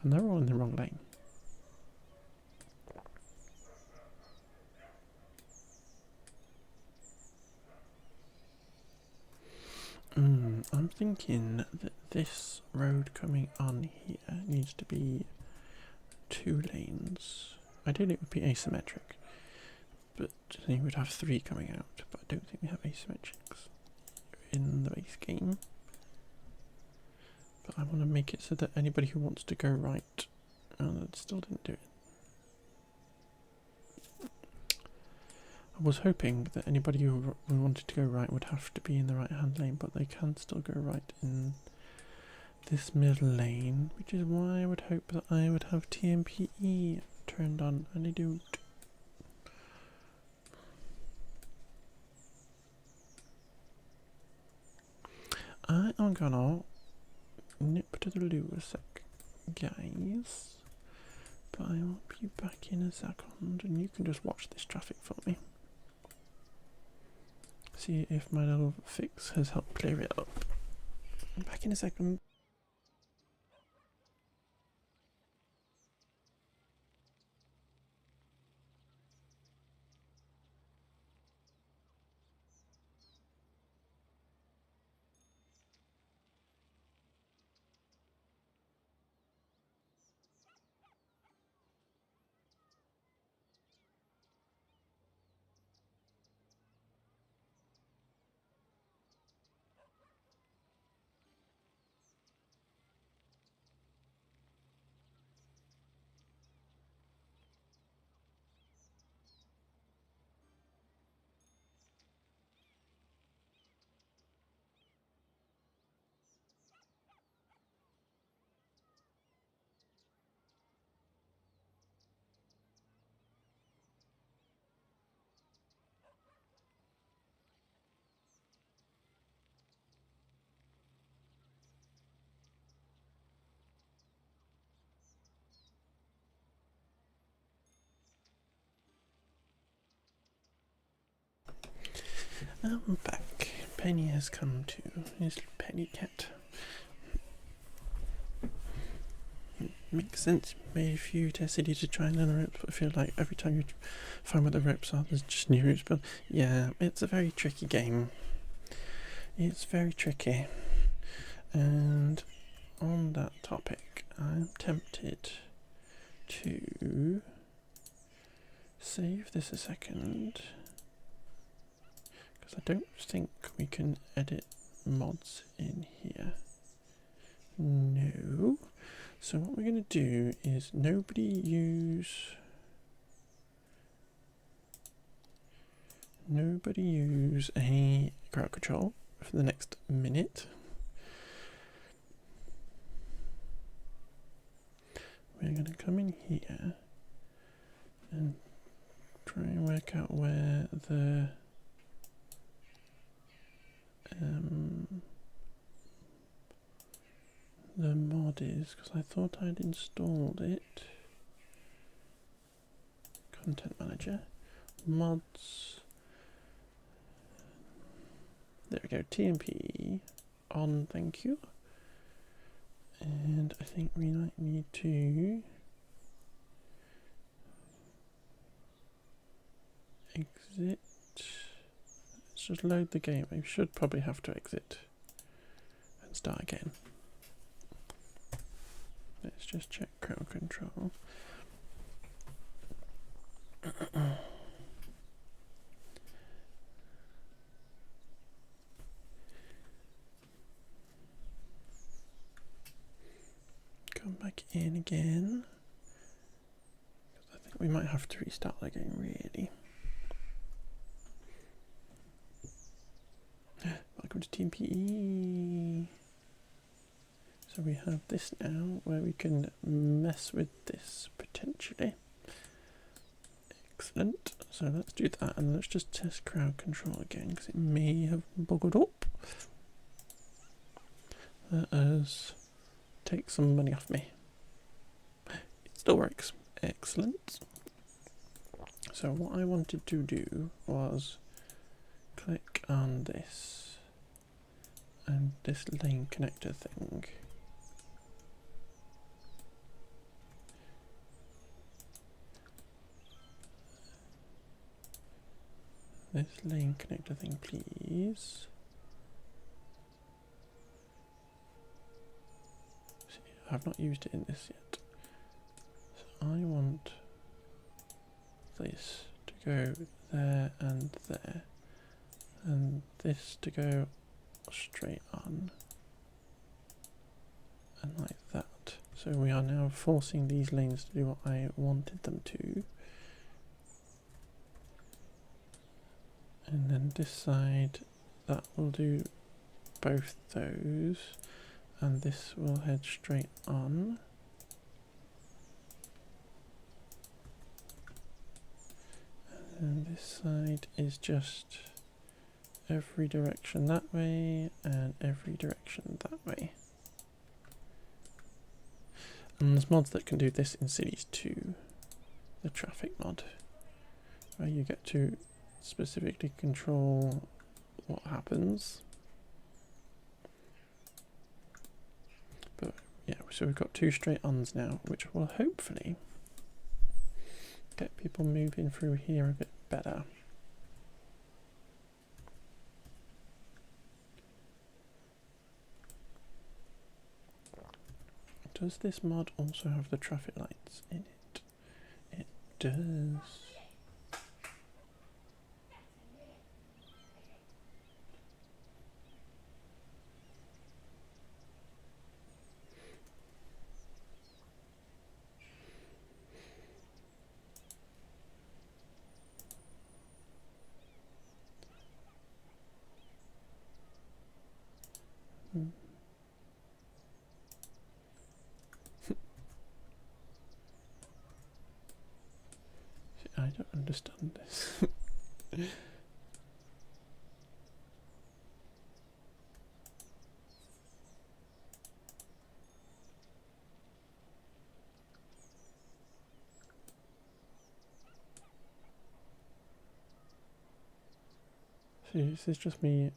and they're all in the wrong lane. I'm thinking that this road coming on here needs to be 2 lanes. Ideally it would be asymmetric, but then you would have 3 coming out, but I don't think we have asymmetrics in the base game. But I want to make it so that anybody who wants to go right, that still didn't do it. I was hoping that anybody who wanted to go right would have to be in the right hand lane, but they can still go right in this middle lane, which is why I would hope that I would have TMPE turned on, and I don't. I am gonna nip to the loo a sec, guys, but I will be back in a second, and you can just watch this traffic for me. See if my little fix has helped clear it up. I'm back in a second. I'm back. Penny has come to. His Penny cat. Makes sense. Made a few tests to try and learn the ropes, but I feel like every time you find where the ropes are, there's just new ropes. But yeah, it's a very tricky game. It's very tricky. And on that topic, I'm tempted to save this a second, because I don't think we can edit mods in here. No. So what we're going to do is nobody use a crowd control for the next minute. We're going to come in here and try and work out where the mod is, because I thought I'd installed it. Content manager, mods. There we go. TMP on. Thank you. And I think we might need to exit. Let's just load the game. We should probably have to exit and start again. Let's just check crowd control. Come back in again. I think we might have to restart the game, really. Welcome to Team PE. So we have this now where we can mess with this potentially. Excellent. So let's do that, and let's just test crowd control again because it may have buggered up. That has take some money off me. It still works. Excellent. So what I wanted to do was click on this and this lane connector thing. This lane connector thing, please. See, I've not used it in this yet. So I want this to go there and there, and this to go straight on, and like that. So we are now forcing these lanes to do what I wanted them to. And then this side, that will do both those, and this will head straight on. And this side is just every direction that way and every direction that way. And there's mods that can do this in Cities 2, the traffic mod, where you get to specifically control what happens. But yeah, so we've got 2 straight ons now, which will hopefully get people moving through here a bit better. Does this mod also have the traffic lights in it? It does. I don't understand this. See, this is just me.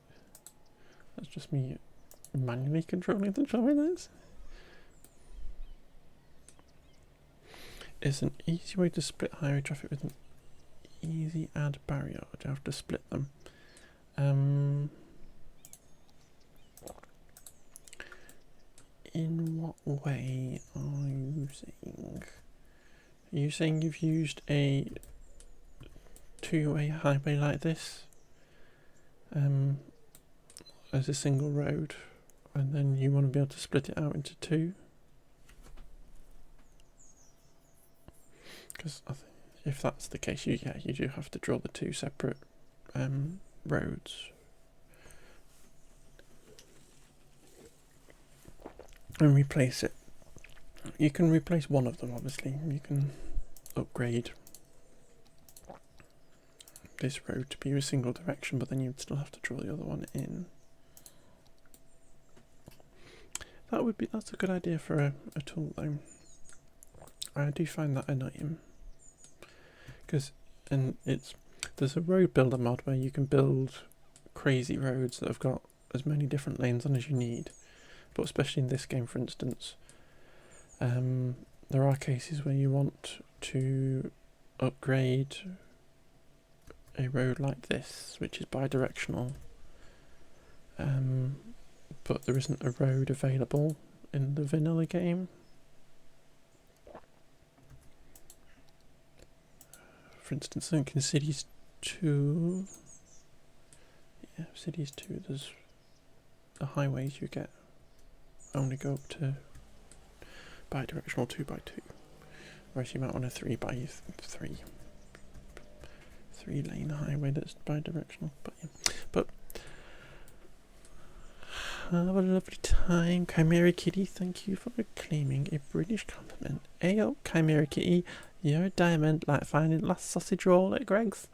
That's just me manually controlling the traffic lights. It's an easy way to split highway traffic with an easy add barrier. Or do I have to split them? In what way are you saying? Are you saying you've used a 2-way highway like this as a single road, and then you want to be able to split it out into 2? Because if that's the case, you do have to draw the 2 separate roads and replace it. You can replace one of them, obviously. You can upgrade this road to be a single direction, but then you'd still have to draw the other one in. That's a good idea for a tool though. I do find that annoying. Because there's a road builder mod where you can build crazy roads that have got as many different lanes on as you need. But especially in this game, for instance, there are cases where you want to upgrade a road like this, which is bi-directional, but there isn't a road available in the vanilla game. For instance, I think in Cities 2, Cities 2, there's the highways you get only go up to bi-directional 2x2, whereas you might want a 3x3 lane highway that's bi-directional. But have a lovely time, Chimera Kitty. Thank you for claiming a British compliment. Ayo, Chimera Kitty, you're a diamond, like finding the last sausage roll at Greg's.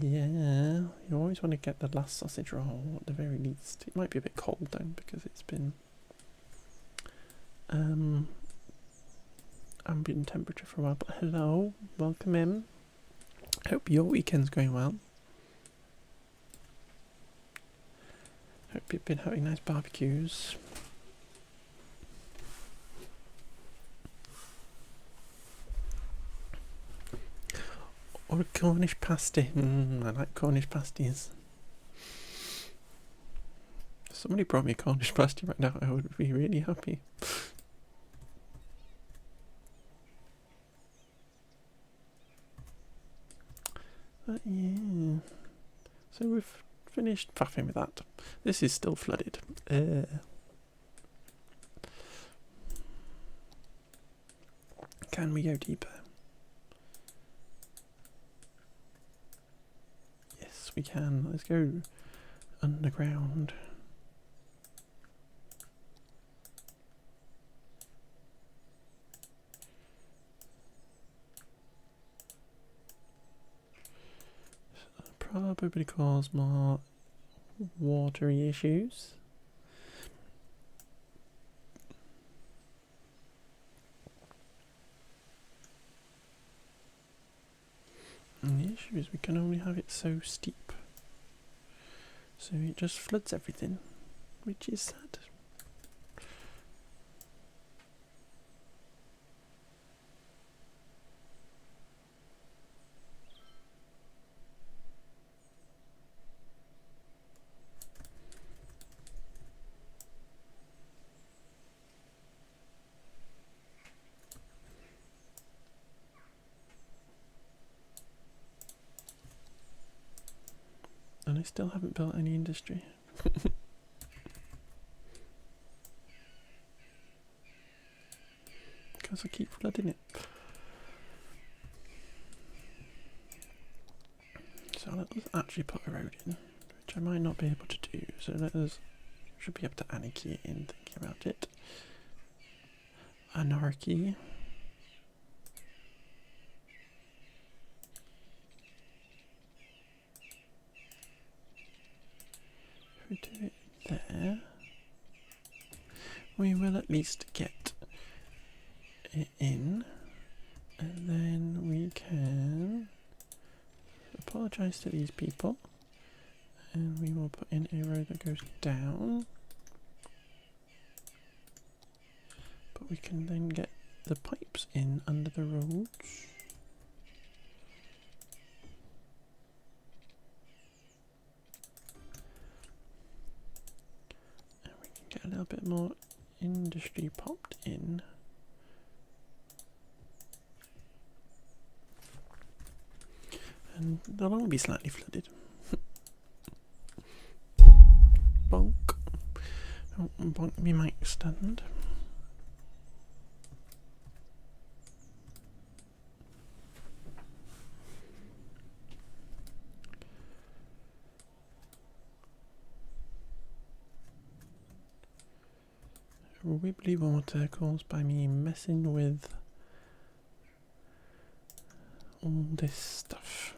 Yeah, you always want to get the last sausage roll at the very least. It might be a bit cold though, because it's been ambient temperature for a while. But hello, welcome in. Hope your weekend's going well. Hope you've been having nice barbecues. Or a Cornish pasty. I like Cornish pasties. If somebody brought me a Cornish pasty right now, I would be really happy. But yeah. So we've finished faffing with that. This is still flooded. Can we go deeper? Yes, we can. Let's go underground. Probably cause more watery issues. And the issue is we can only have it so steep. So it just floods everything, which is sad. And I still haven't built any industry. Because I keep flooding it. So let us actually put a road in, which I might not be able to do. So let us, should be able to anarchy it in thinking about it. Anarchy. If we do it there, we will at least get it in, and then we can apologise to these people, and we will put in a road that goes down, but we can then get the pipes in under the roads. And we can get a little bit more industry popped in. And they'll all be slightly flooded. Bonk. Oh, bonk me mic stand. Wibbly water caused by me messing with all this stuff.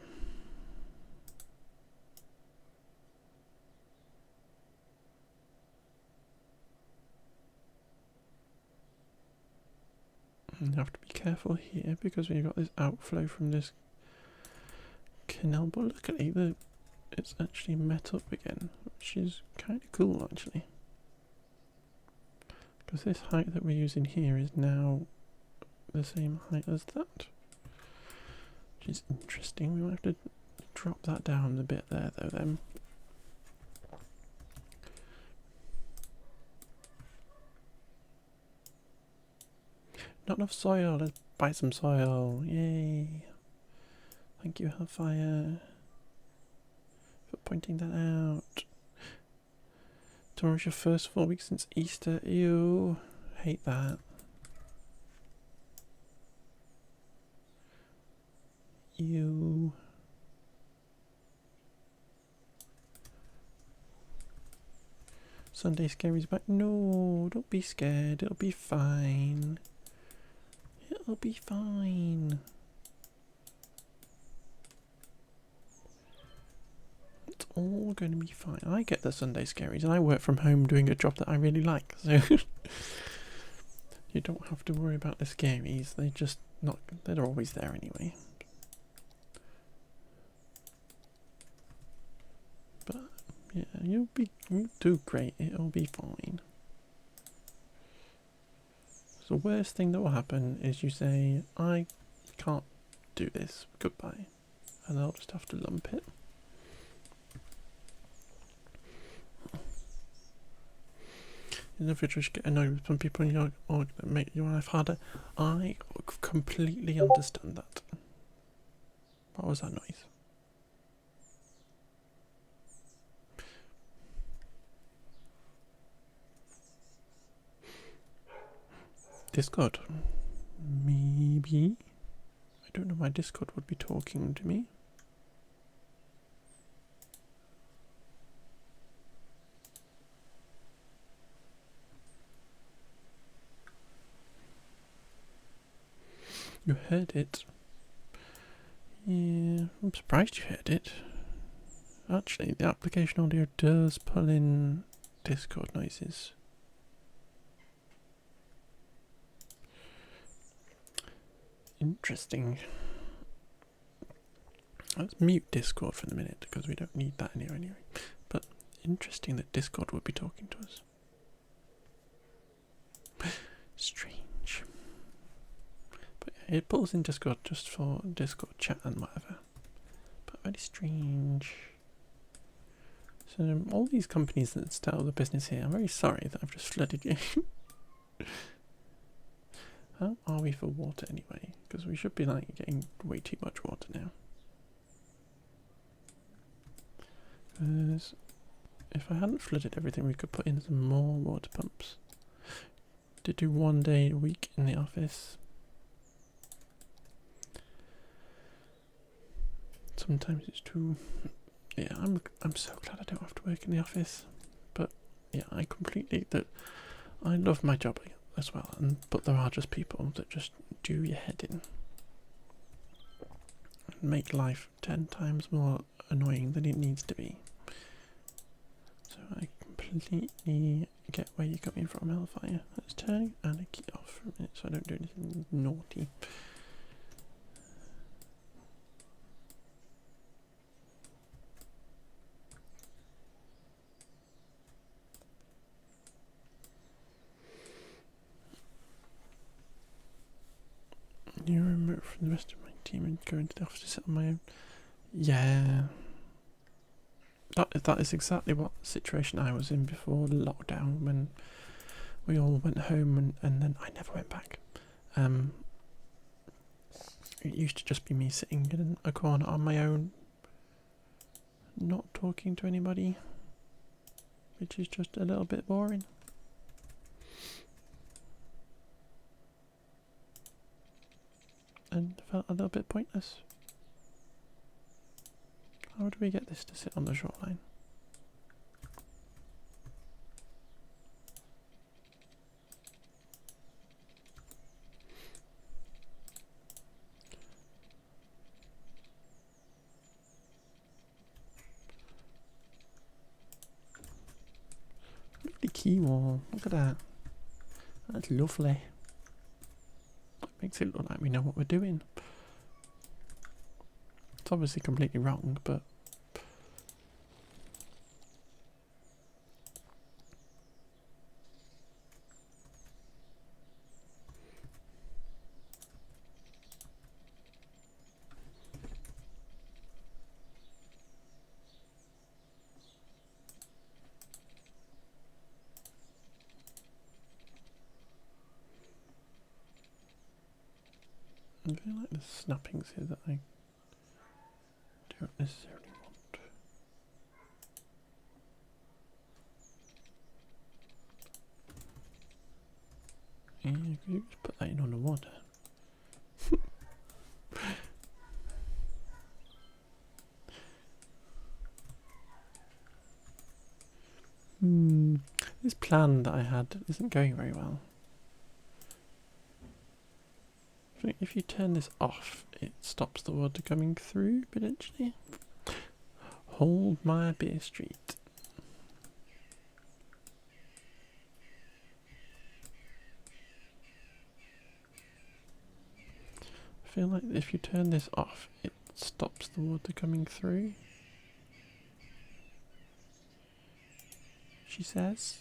And you have to be careful here because we've got this outflow from this canal. But look at it, it's actually met up again, which is kind of cool actually. Because this height that we're using here is now the same height as that. Which is interesting. We might have to drop that down a bit there though then. Not enough soil, let's buy some soil. Yay. Thank you, Hellfire, for pointing that out. Tomorrow's your first full week since Easter. Ew. Hate that. Ew. Sunday Scary's back. No, don't be scared. It'll be fine. It'll be fine. It's all going to be fine. I get the Sunday Scaries and I work from home doing a job that I really like. So you don't have to worry about the scaries. They're always there anyway. But yeah, you'll do great. It'll be fine. So the worst thing that will happen is you say, I can't do this, goodbye. And I'll just have to lump it. In the future, you get annoyed with some people or make your life harder. I completely understand that. What was that noise? Discord. Maybe. I don't know why Discord would be talking to me. You heard it. Yeah, I'm surprised you heard it. Actually, the application audio does pull in Discord noises. Interesting. Let's mute Discord for the minute because we don't need that in here anyway. But interesting that Discord would be talking to us. Strange. But yeah, it pulls in Discord just for Discord chat and whatever. But very strange. So all these companies that start the business here, I'm very sorry that I've just flooded you. How are we for water anyway? Because we should be like getting way too much water now. Because if I hadn't flooded everything, we could put in some more water pumps. To do 1 day a week in the office. Sometimes it's too. Yeah, I'm so glad I don't have to work in the office. But yeah, I love my job as well, but there are just people that just do your head in and make life 10 times more annoying than it needs to be. So I completely get where you're coming from, Hellfire. Let's turn Anarchy off for a minute so I don't do anything naughty. You're remote from the rest of my team and go into the office to sit on my own. Yeah. That is exactly what situation I was in before the lockdown, when we all went home and then I never went back. It used to just be me sitting in a corner on my own, not talking to anybody, which is just a little bit boring. And felt a little bit pointless. How do we get this to sit on the shoreline? Lovely key wall. Look at that. That's lovely. Makes it look like we know what we're doing. It's obviously completely wrong, but I feel like there's snappings here that I don't necessarily want. Yeah, could you just put that in underwater? This plan that I had isn't going very well. I think if you turn this off, it stops the water coming through, potentially. Hold my beer street. feel like if you turn this off, it stops the water coming through. She says.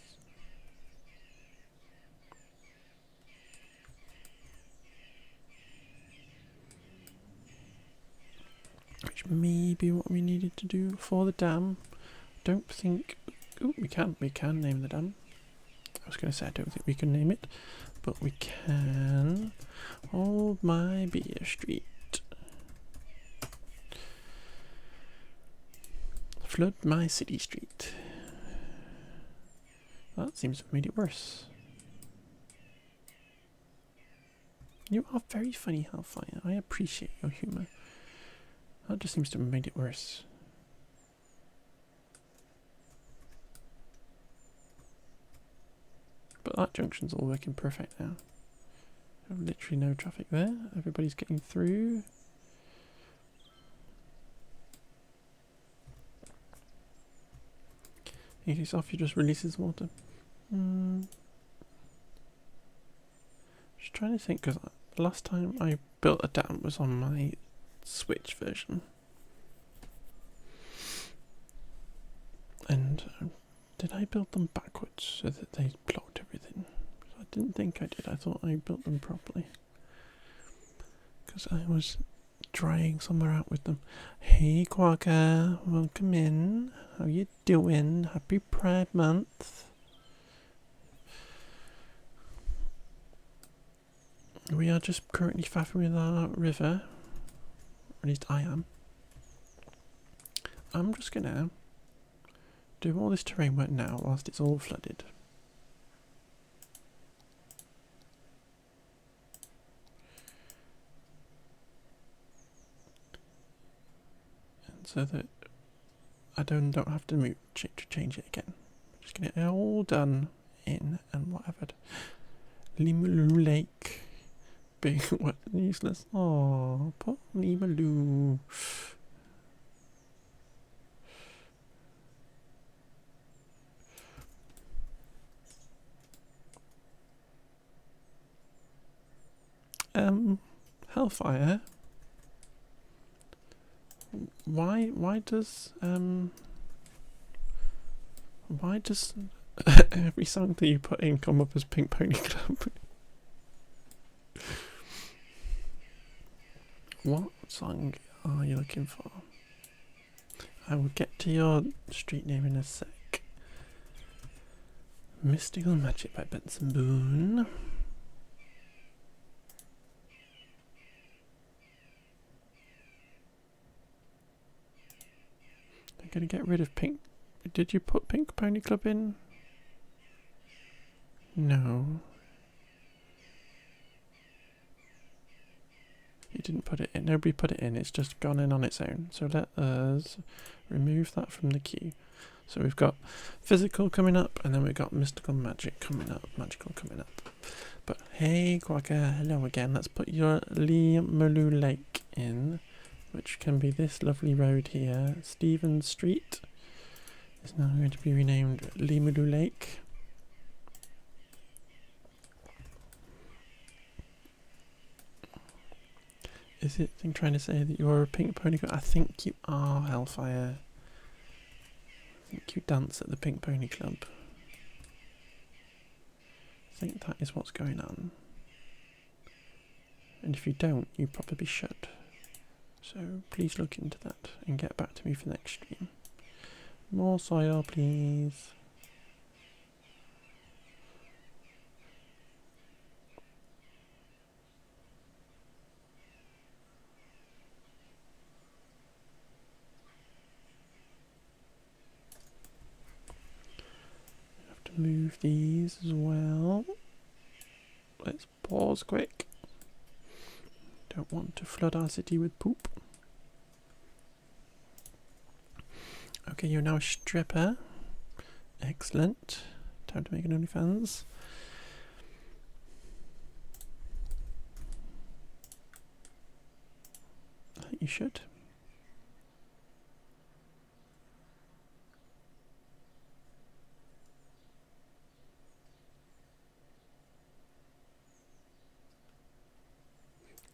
Which may be what we needed to do for the dam. Don't think... Ooh, we can name the dam. I was going to say I don't think we can name it, but we can. Hold my beer street. Flood my city street. That seems to have made it worse. You are very funny, Hellfire. I appreciate your humour. That just seems to have made it worse. But that junction's all working perfect now. Literally no traffic there. Everybody's getting through. He's off, he just releases water. Just trying to think, because last time I built a dam was on my Switch version. And did I build them backwards so that they blocked everything? I didn't think I did. I thought I built them properly. Because I was trying somewhere out with them. Hey Quagga, welcome in. How you doing? Happy Pride Month. We are just currently faffing with our river. At least I am. I'm just gonna do all this terrain work now whilst it's all flooded. And so that I don't have to change it again. I'm just gonna get it all done in and whatever. Limaloo Lake. Being wet and useless. Oh, poor Limaloo. Hellfire. Why does every song that you put in come up as Pink Pony Club? What song are you looking for? I will get to your street name in a sec. Mystical Magic by Benson Boone. I'm gonna get rid of Pink. Did you put Pink Pony Club in? No. You didn't put it in. Nobody put it in. It's just gone in on its own. So let us remove that from the queue. So we've got physical coming up, and then we've got mystical magic coming up, magical coming up. But hey, Quagga, hello again. Let's put your Limaloo Lake in, which can be this lovely road here. Stevens Street is now going to be renamed Limaloo Lake. Is it trying to say that you're a Pink Pony Club? I think you are, Hellfire. I think you dance at the Pink Pony Club. I think that is what's going on. And if you don't, you probably should. So please look into that and get back to me for next stream. More soil, please. Move these as well. Let's pause quick. Don't want to flood our city with poop. Okay, you're now a stripper. Excellent. Time to make an OnlyFans. I think you should.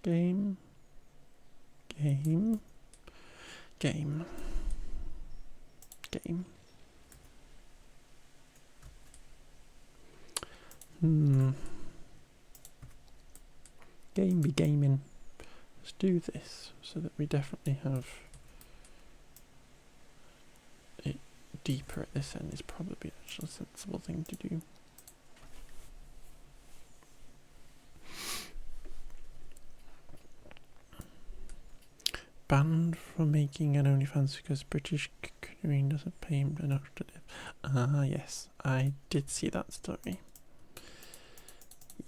Game. Game. Game. Game. Game be gaming. Let's do this so that we definitely have it deeper at this end. Is probably actually a sensible thing to do. Banned from making an OnlyFans because British Queen doesn't pay him enough to live. Ah, yes, I did see that story.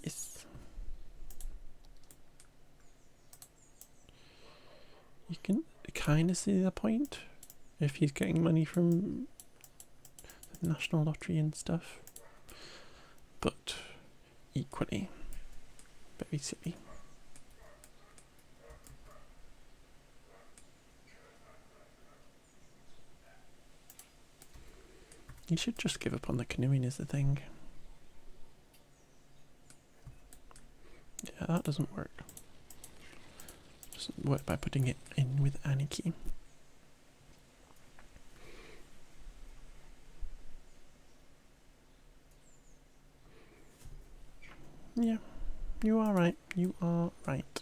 Yes. You can kind of see the point if he's getting money from the National Lottery and stuff. But equally, very silly. You should just give up on the canoeing is the thing. Yeah, that doesn't work. Doesn't work by putting it in with Aniki. Yeah, you are right. You are right.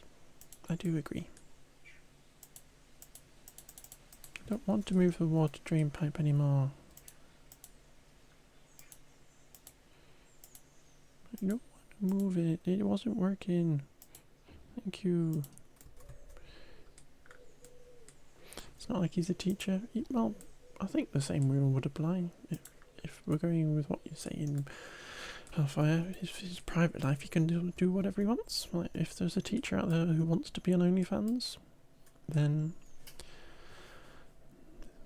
I do agree. I don't want to move the water drain pipe anymore. I don't want to move it. It wasn't working. Thank you. It's not like he's a teacher. Well, I think the same rule would apply. If we're going with what you're saying, Hellfire, his private life, he can do whatever he wants. Like, if there's a teacher out there who wants to be on OnlyFans, then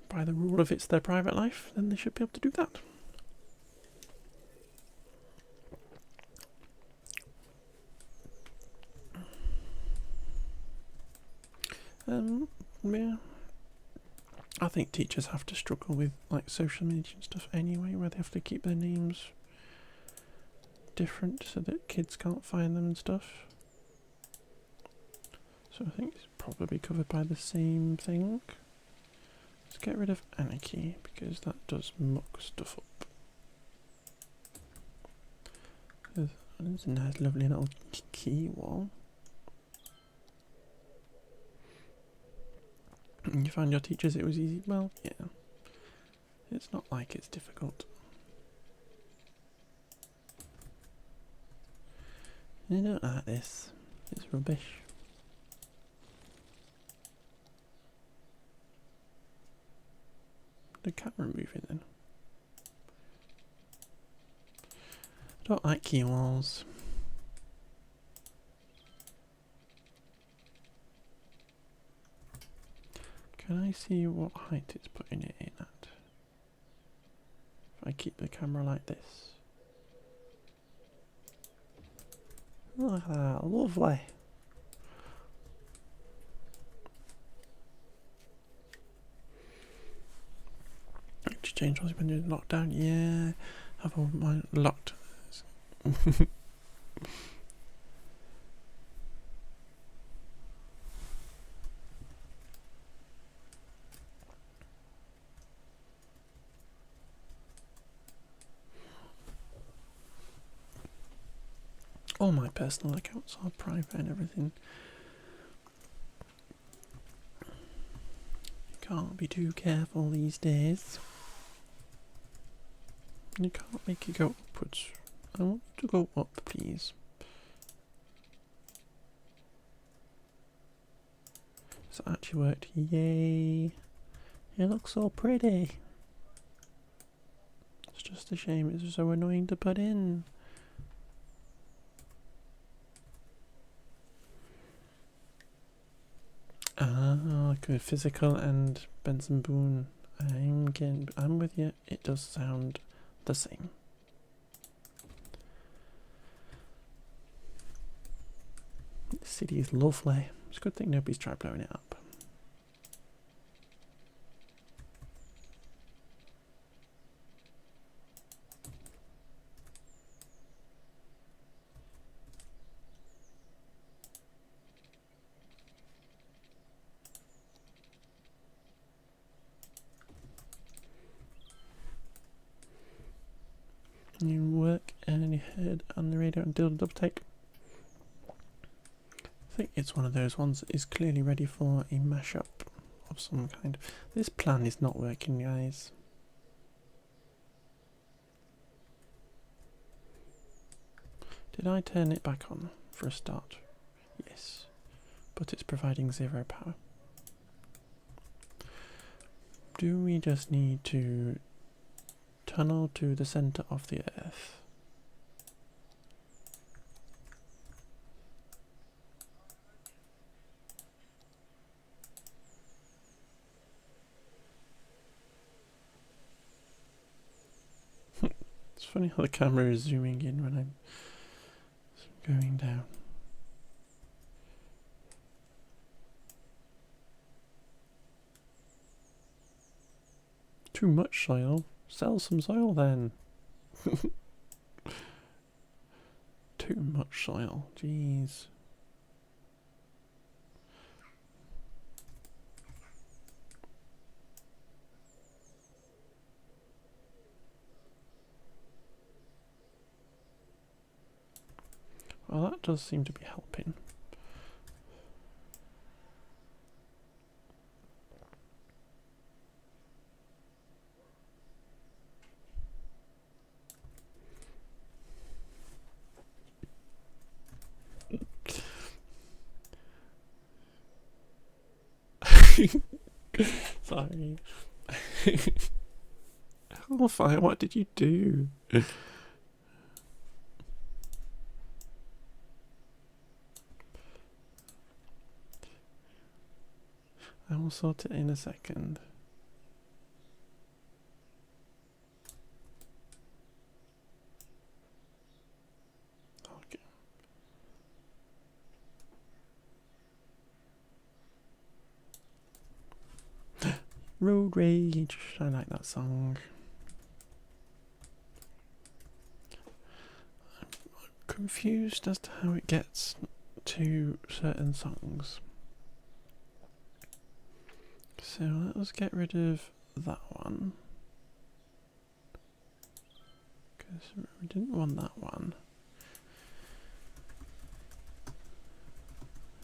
by the rule of it's their private life, then they should be able to do that. Yeah. I think teachers have to struggle with like social media and stuff anyway, where they have to keep their names different so that kids can't find them and stuff. So I think it's probably covered by the same thing. Let's get rid of Anarchy because that does muck stuff up. There's a nice lovely little key wall. You found your teachers it was easy? Well, yeah. It's not like it's difficult. You don't like this. It's rubbish. The camera moving then. I don't like key walls. Can I see what height it's putting it in at? If I keep the camera like this. Look at that, lovely. To change what's been doing lockdown, yeah. Have all mine locked. All my personal accounts are private and everything. You can't be too careful these days. You can't make it go upwards. I want you to go up, please. So it actually worked. Yay! It looks so pretty. It's just a shame it's so annoying to put in. Ah, good. Physical and Benson Boone. I'm with you. It does sound the same. The city is lovely. It's a good thing nobody's tried blowing it up. You work and you head on the radio and do a double take. I think it's one of those ones that is clearly ready for a mashup of some kind. This plan is not working, guys. Did I turn it back on for a start? Yes. But it's providing 0 power. Do we just need to tunnel to the centre of the Earth? It's funny how the camera is zooming in when I'm going down. Too much soil. Sell some soil then. Too much soil. Jeez. Well, that does seem to be helping. Sorry. Hellfire, what did you do? I will sort it in a second. Okay. Road Rage, I like that song. I'm confused as to how it gets to certain songs. So let us get rid of that one. Because we didn't want that one.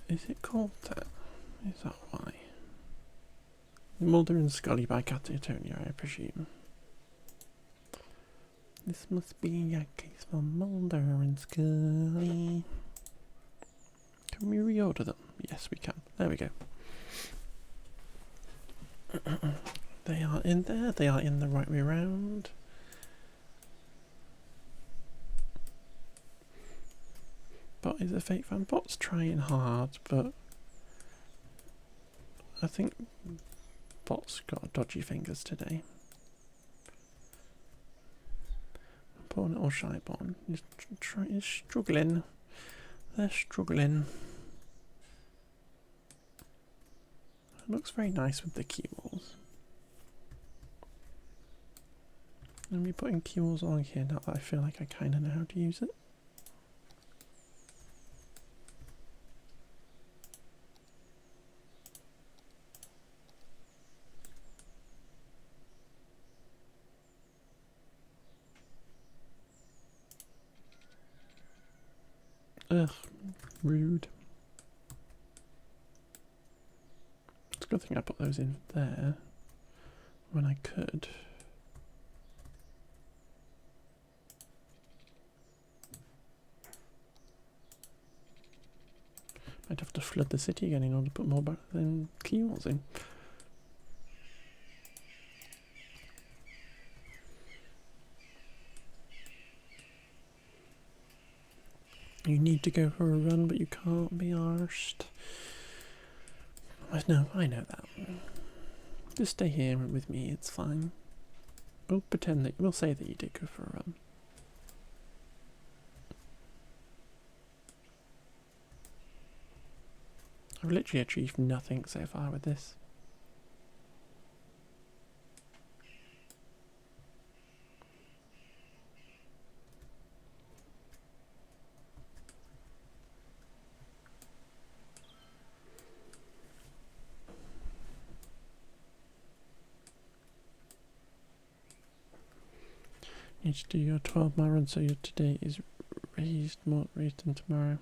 Is it called that? Is that why? Mulder and Scully by Catatonia, I presume. This must be a case for Mulder and Scully. Can we reorder them? Yes, we can. There we go. They are in there. They are in the right way round. Bot is a fake fan. Bot's trying hard, but I think Bot's got dodgy fingers today. Poor little shy bot is struggling. They're struggling. It looks very nice with the keyballs. I'm be putting keyballs on here now that I feel like I kind of know how to use it. Ugh, rude. It's a good thing I put those in there when I could. I'd have to flood the city again in order to put more keyballs in. You need to go for a run, but you can't be arsed. No, I know that. Just stay here with me, it's fine. We'll pretend that, we'll say that you did go for a run. I've literally achieved nothing so far with this. need to do your 12-mile run so your today is more raised than tomorrow.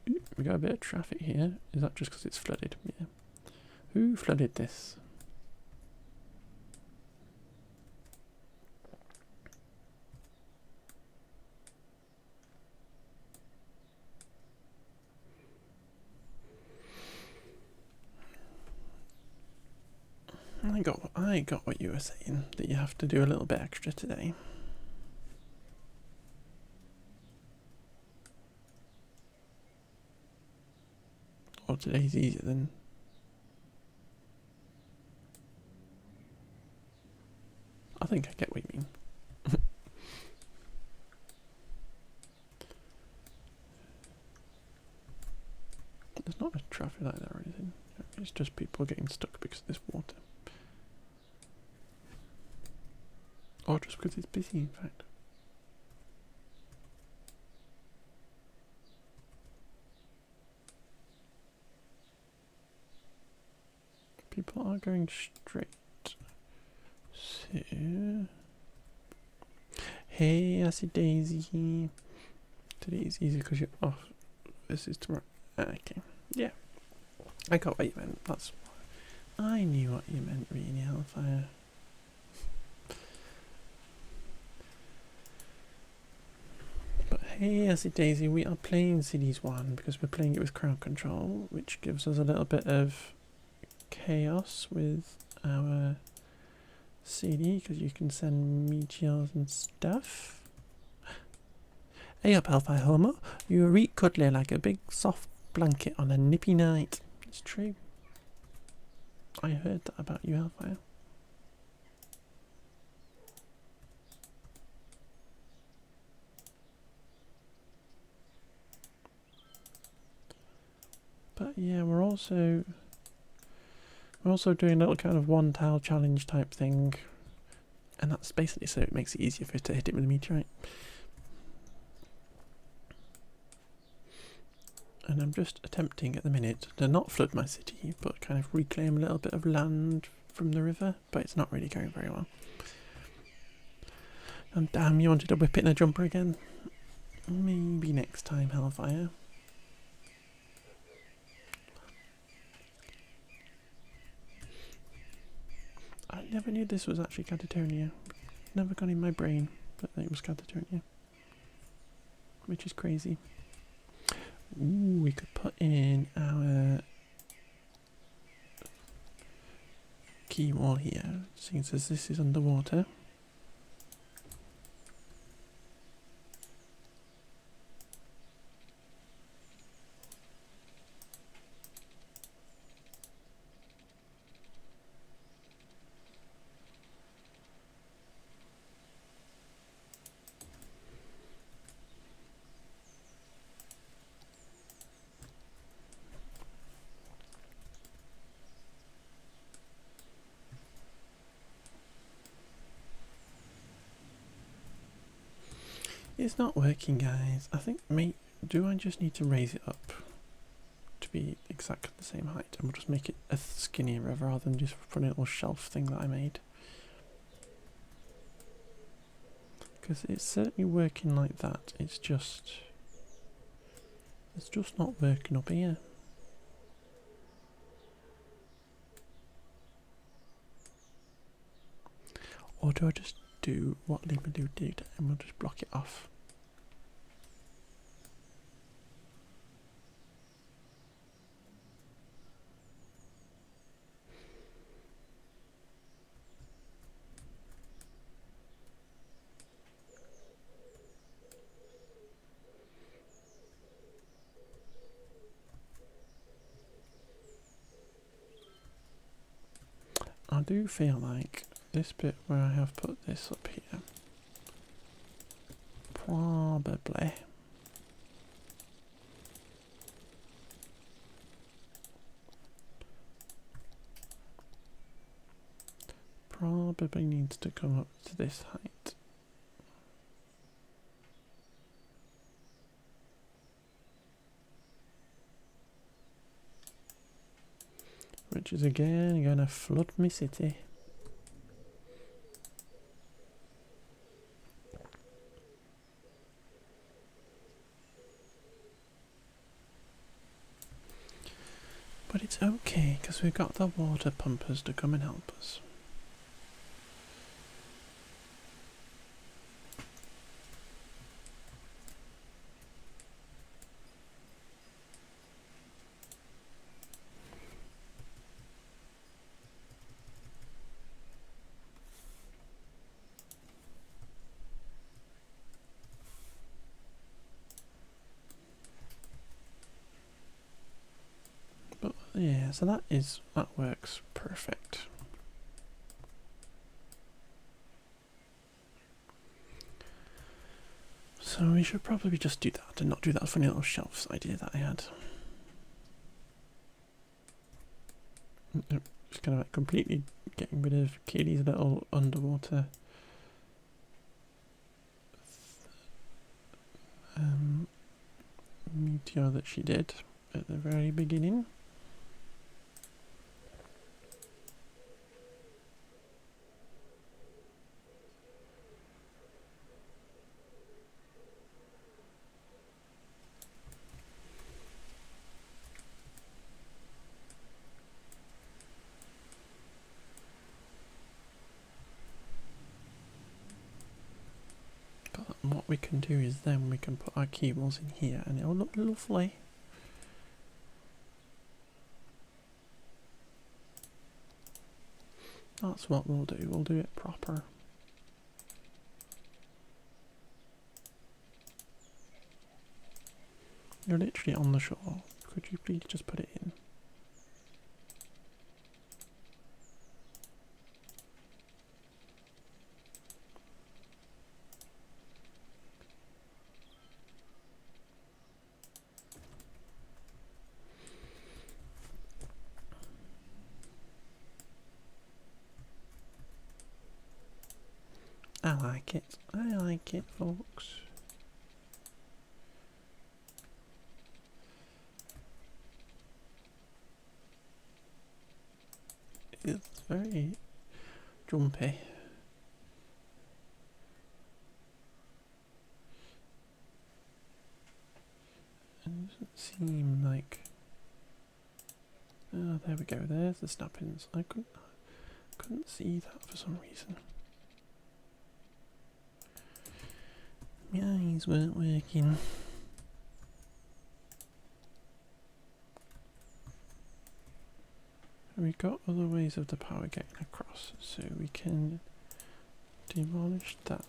Ooh, we got a bit of traffic here. Is that just because it's flooded? Yeah. Who flooded this? I got what you were saying, that you have to do a little bit extra today. Or today's easier than... I think I get what you mean. There's not a traffic light there or anything. It's just people getting stuck because of this water. Or just because it's busy, in fact. People are going straight. So... Hey, I see Daisy. Today's easy because you're off. This is tomorrow. Okay. Yeah. I got what you meant. I knew what you meant, really, Hellfire. But hey, I see Daisy, we are playing Cities 1 because we're playing it with crowd control, which gives us a little bit of chaos with our CD because you can send meteors and stuff. Hey up, Hellfire Homo. You eat cuddly like a big soft blanket on a nippy night. It's true. I heard that about you, Hellfire. But yeah, we're also doing a little kind of one tile challenge type thing, and that's basically so it makes it easier for us to hit it with a meteorite. And I'm just attempting at the minute to not flood my city, but kind of reclaim a little bit of land from the river, but it's not really going very well. And damn, you wanted to whip it in a jumper again? Maybe next time, Hellfire. I never knew this was actually Catatonia. Never got in my brain that it was Catatonia. Which is crazy. Ooh, we could put in our key wall here, since this is underwater. It's not working, guys. I think, do I just need to raise it up to be exactly the same height? And we'll just make it a skinnier river rather than just put a little shelf thing that I made. Because it's certainly working like that. It's just not working up here. Or do I just do what Limaloo did and we'll just block it off? I do feel like this bit where I have put this up here, probably needs to come up to this height. which is again gonna flood me city. But it's okay, because we've got the water pumpers to come and help us. But yeah, so that works perfect. So we should probably just do that and not do that funny little shelves idea that I had. Just kind of like completely getting rid of Katie's little underwater meteor that she did at the very beginning. But what we can do is then we can put our cables in here and it'll look lovely. That's what we'll do. We'll do it proper. You're literally on the shore. Could you please just put it in? I like it. I like it, folks. It's very jumpy. It doesn't seem like... Oh, there we go. There's the snappings. I couldn't see that for some reason. My eyes weren't working. We've got other ways of the power getting across, so we can demolish that.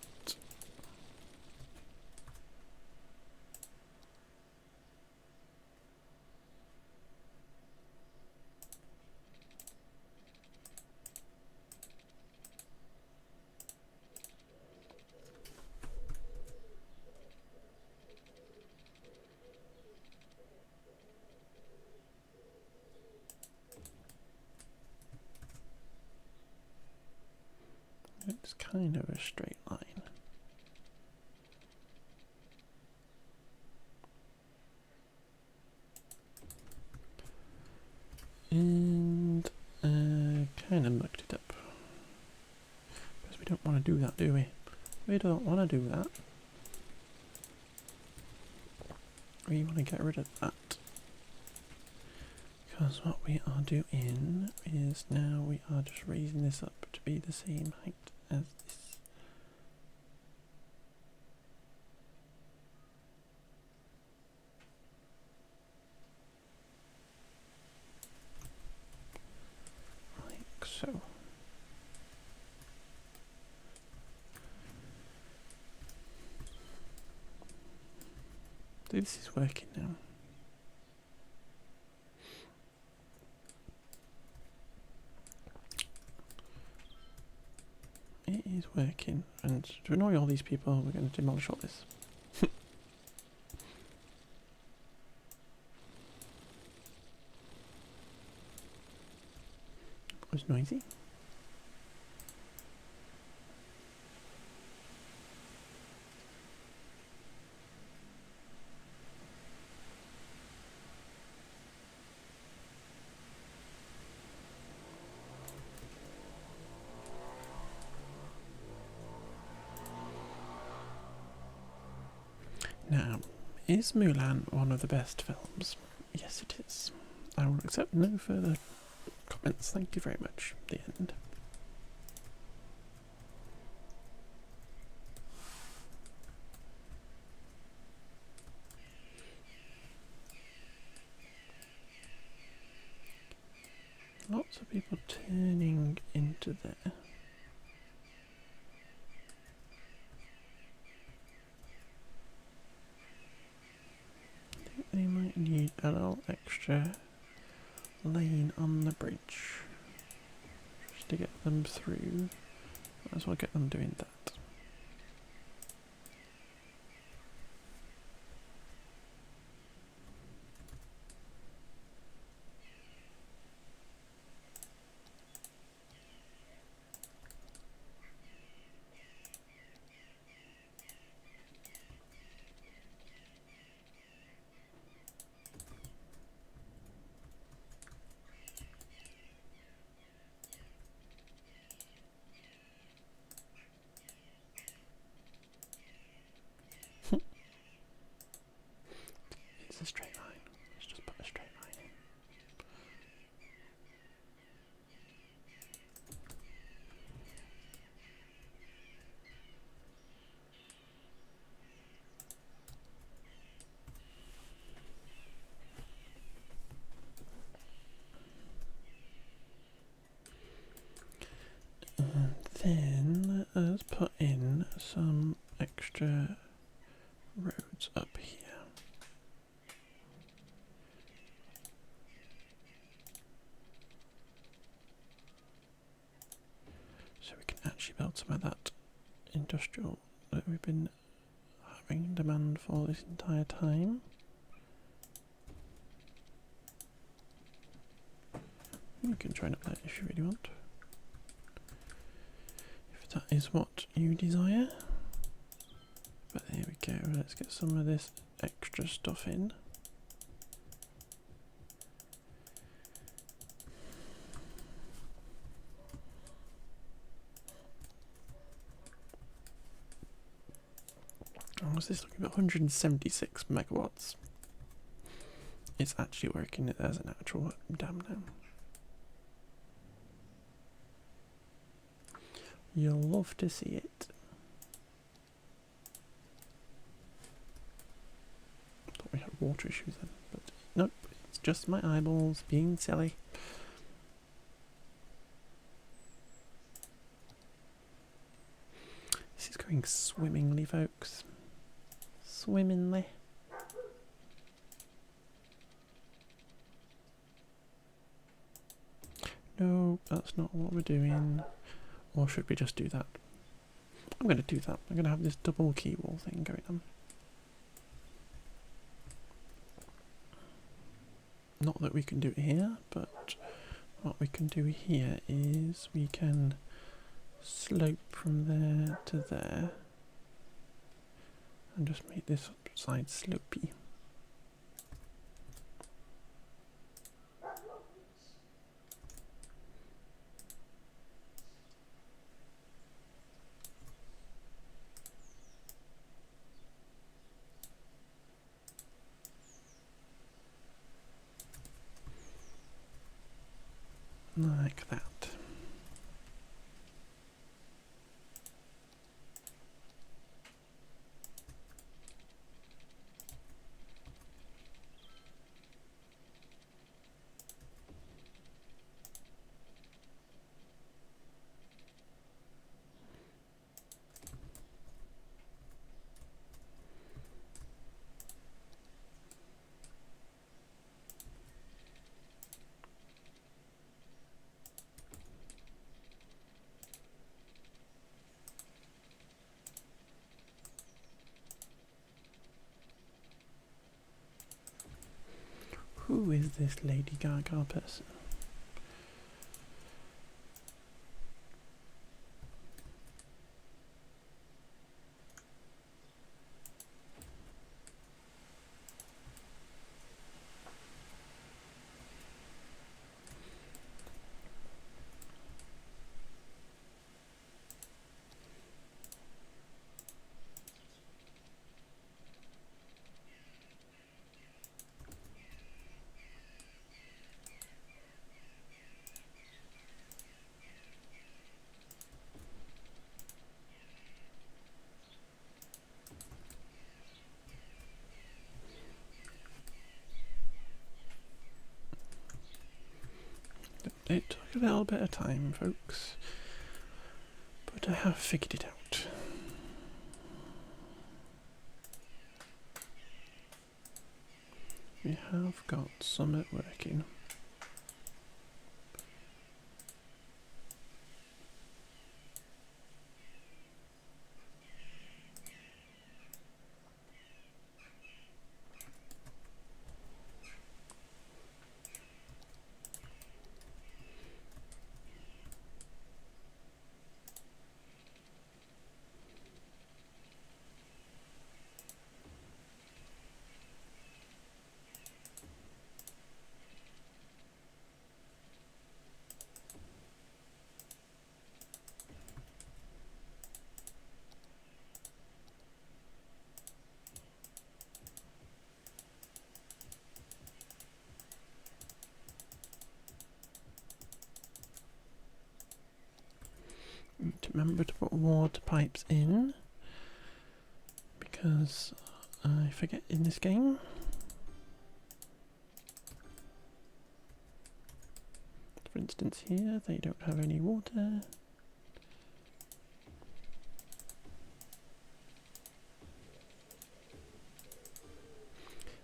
It's kind of a straight line. And kind of mucked it up. Because we don't want to do that, do we? We don't want to do that. We want to get rid of that. Because what we are doing is now we are just raising this up to be the same height as this. Like so. This is working now. It is working, and to annoy all these people, we're going to demolish all this. It was noisy. Now, is Mulan one of the best films? Yes, it is. I will accept no further comments. Thank you very much. The end. Lots of people turning into there. I think they might need a little extra lane on the bridge just to get them through. Might as well get them doing that. It's a straight line. Let's just put a straight line in. And then let us put in some extra roads up here. So we can actually build some of that industrial that we've been having demand for this entire time. You can join up there if you really want. If that is what you desire. But there we go, let's get some of this extra stuff in. What's this looking at? 176 megawatts. It's actually working as an actual dam now. You'll love to see it. Thought we had water issues then, but nope, it's just my eyeballs being silly. This is going swimmingly, folks. Swimmingly. No, that's not what we're doing. Or should we just do that? I'm going to do that. I'm going to have this double key wall thing going on. Not that we can do it here, but what we can do here is we can slope from there to there and just make this side slopey. Like that. Who is this Lady Gaga person? It took a little bit of time, folks, but I have figured it out. We have got Summit working. Remember to put water pipes in, because I forget in this game. For instance here, they don't have any water.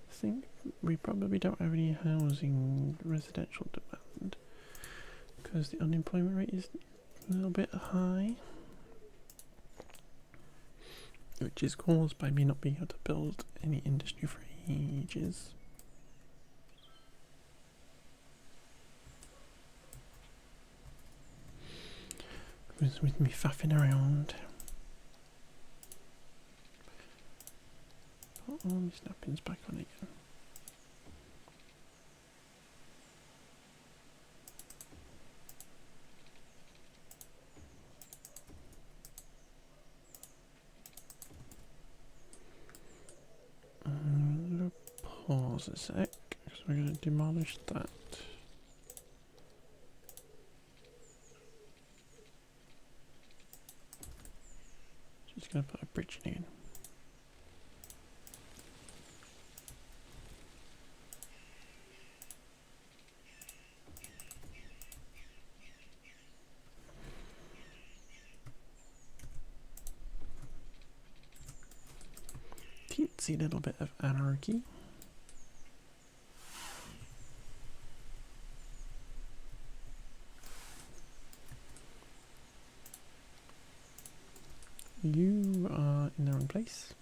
I think we probably don't have any housing residential demand, because the unemployment rate is a little bit high, which is caused by me not being able to build any industry for ages. With me faffing around. Put all these napkins back on again. I'm going to pause a sec, because we're going to demolish that. Just going to put a bridge in again. Teensy little bit of anarchy. You are in the wrong place.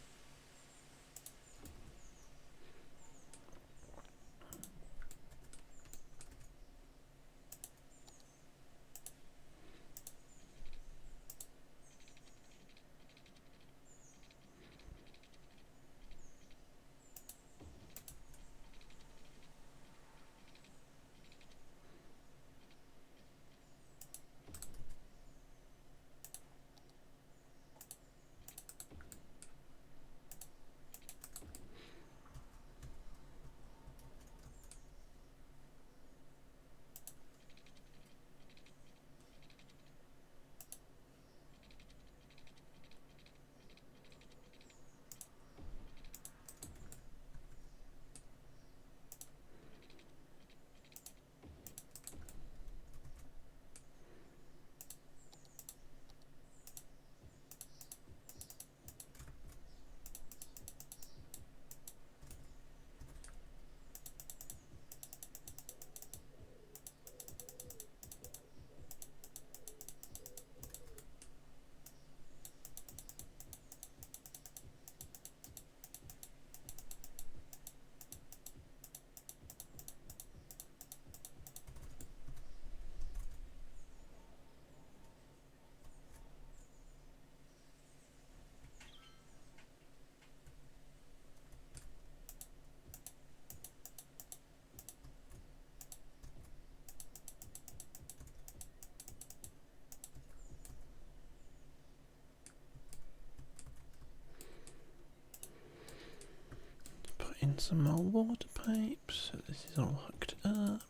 In some more water pipes, so this is all hooked up.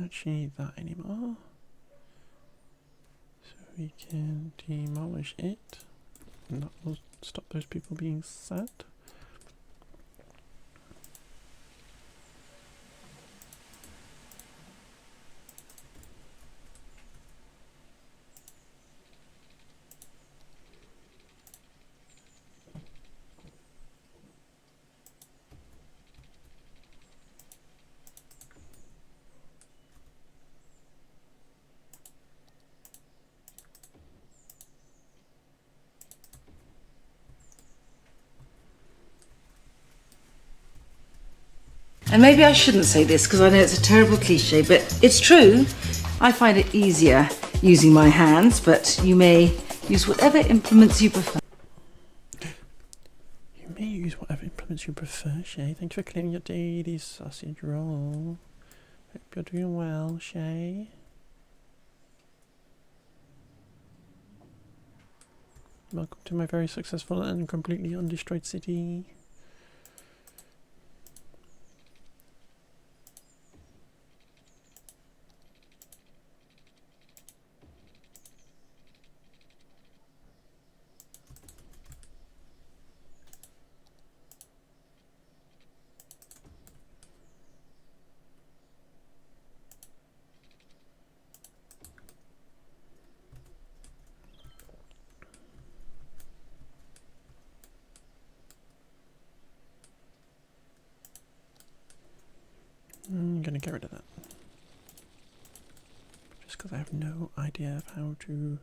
actually need that anymore. So we can demolish it. And that will stop those people being sad. And maybe I shouldn't say this because I know it's a terrible cliche, but it's true. I find it easier using my hands, but you may use whatever implements you prefer. You may use whatever implements you prefer, Shay. Thank you for clearing your daily sausage roll. Hope you're doing well, Shay. Welcome to my very successful and completely undestroyed city. I'm gonna get rid of that. Just because I have no idea of how to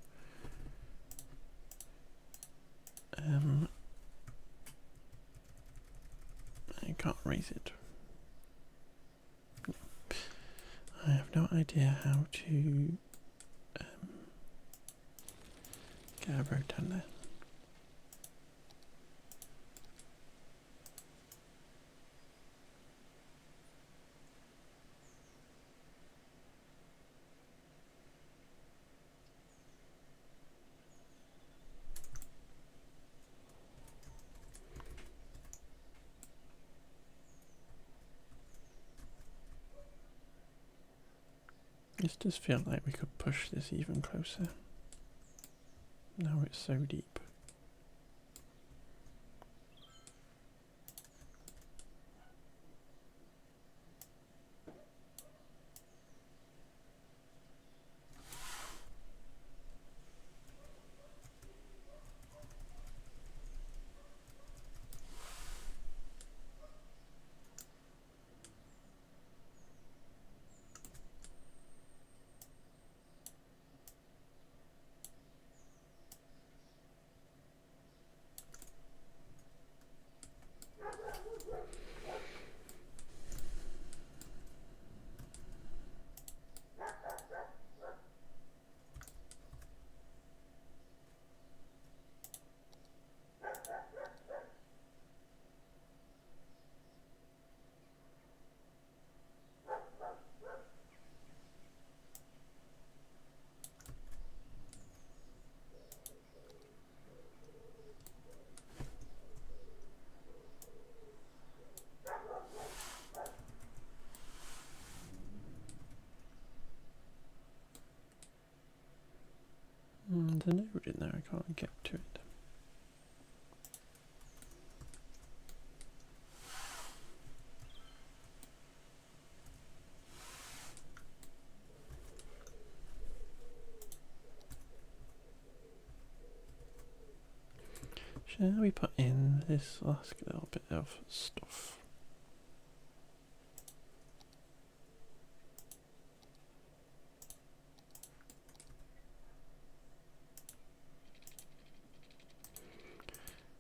I can't raise it. I have no idea how to get a road down there. This does feel like we could push this even closer. Now it's so deep. There's a node in there, I can't get to it. Shall we put in this last little bit of stuff?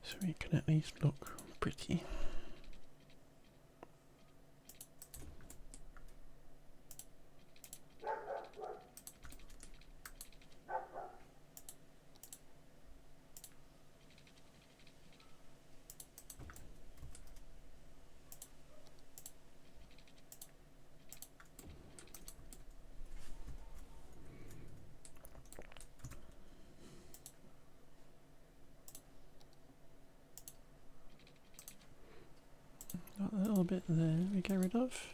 So we can at least look pretty. Got a little bit there we get rid of.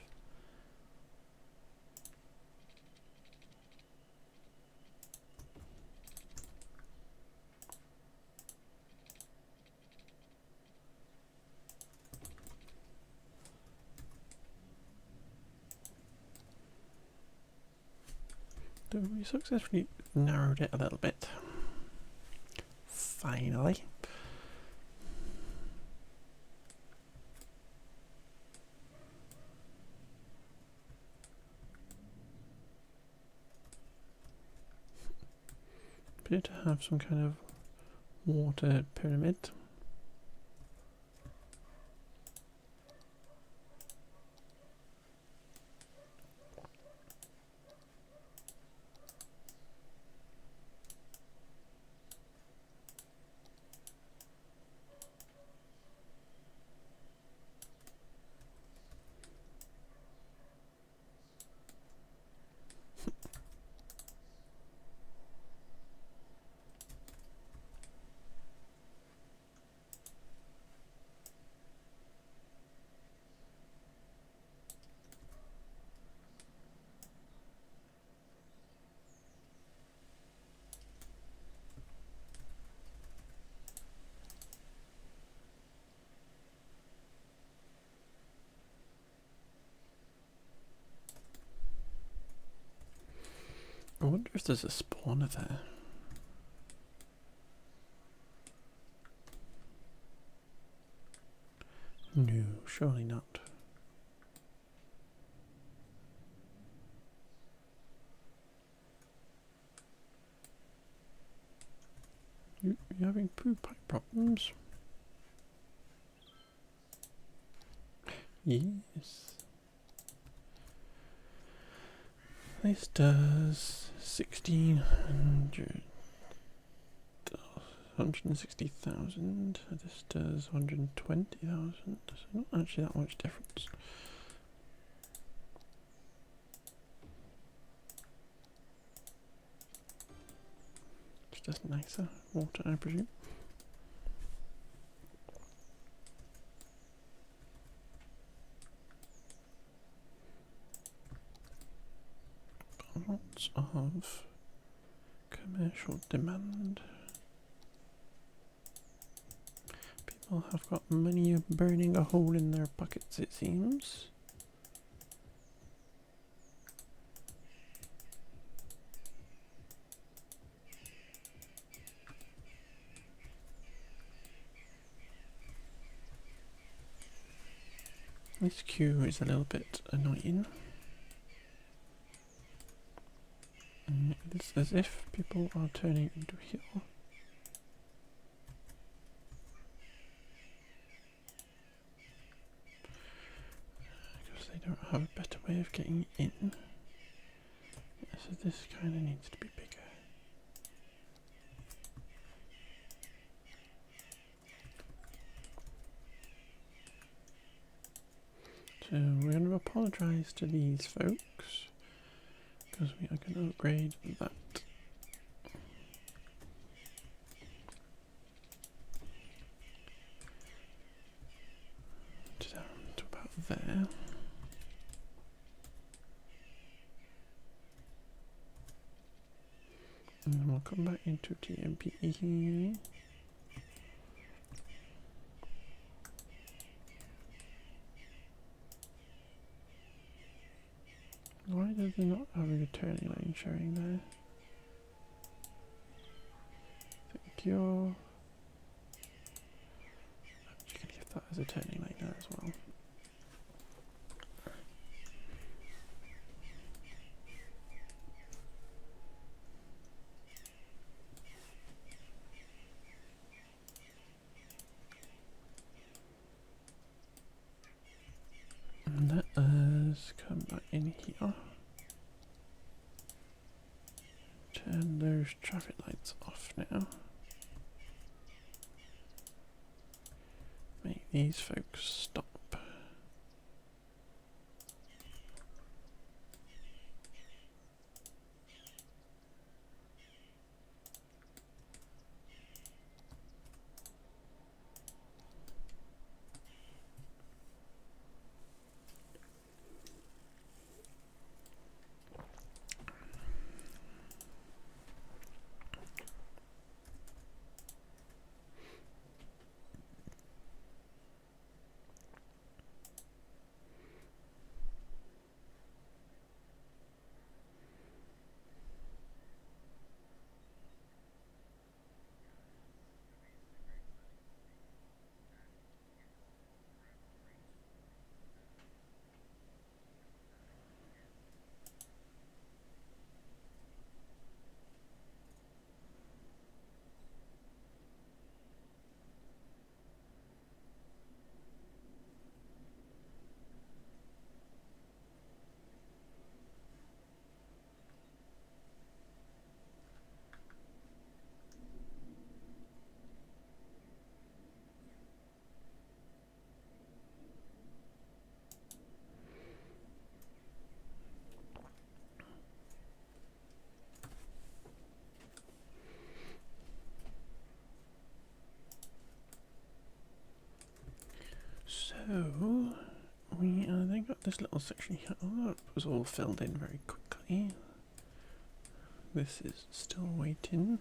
So we successfully narrowed it a little bit. Finally. Appear to have some kind of water pyramid. I wonder if there's a spawner there. No, surely not. You having poo pipe problems? Yes. This does 160,000. This does 120,000. So not actually that much difference. It's just nicer water, I presume. Lots of commercial demand. People have got money burning a hole in their pockets, it seems. This queue is a little bit annoying. It's as if people are turning into here. Because they don't have a better way of getting in. Yeah, so this kind of needs to be bigger. So we're going to apologise to these folks. Because we are going to upgrade that. Down to about there. And then we'll come back into TMPE. Why does it not have a turning lane showing there? Thank you. You can give that as a turning lane there as well. And let us come back in here. Turn those traffic lights off now. Make these folks stop. this little section here, oh, that was all filled in very quickly. This is still waiting.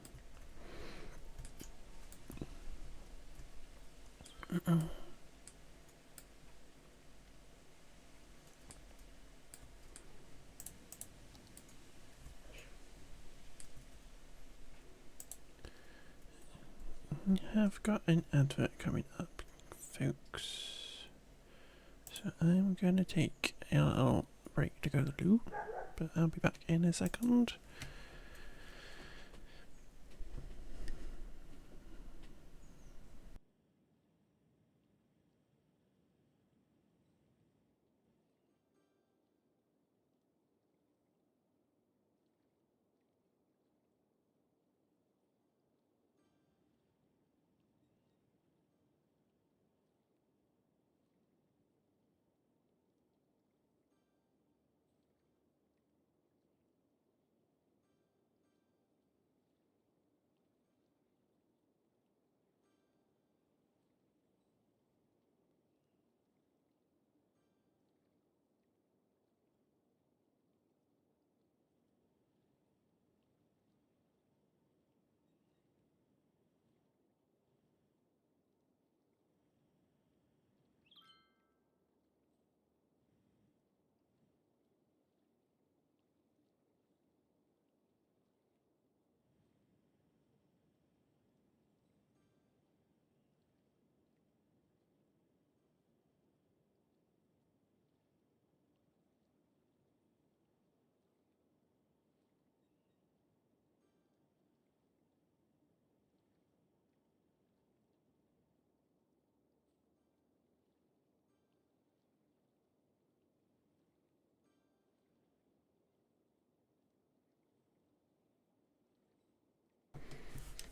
I've got an advert coming up, folks. So I'm going to take a little break to go to the loo, but I'll be back in a second.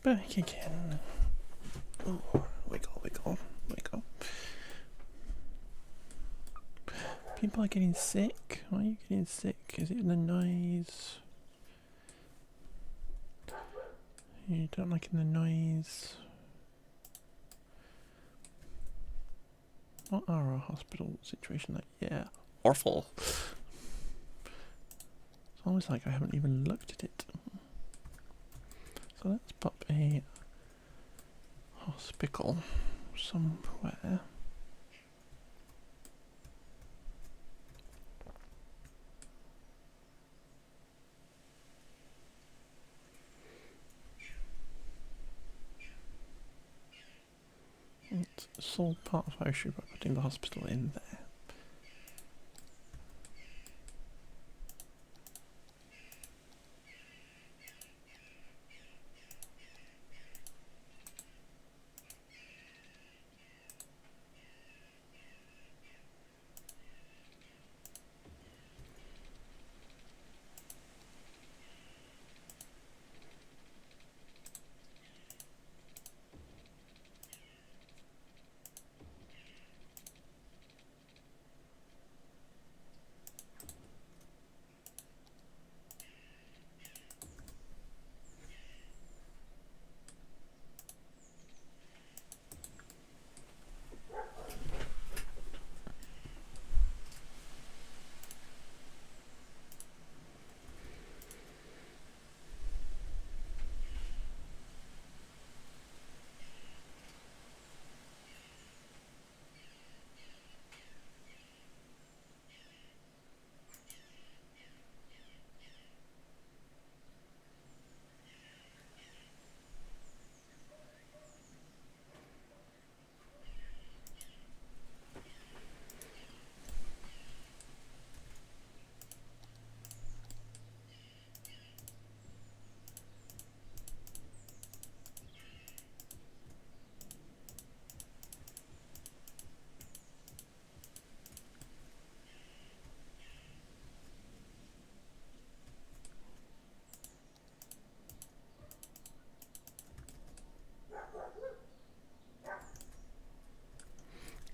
Back again. Oh, wiggle, wiggle, wiggle. People are getting sick. Why are you getting sick? Is it the noise? You don't like the noise? What are our hospital situation like? Yeah, awful. It's almost like I haven't even looked at it. So let's pop a hospital somewhere. It's all part of our issue by putting the hospital in there.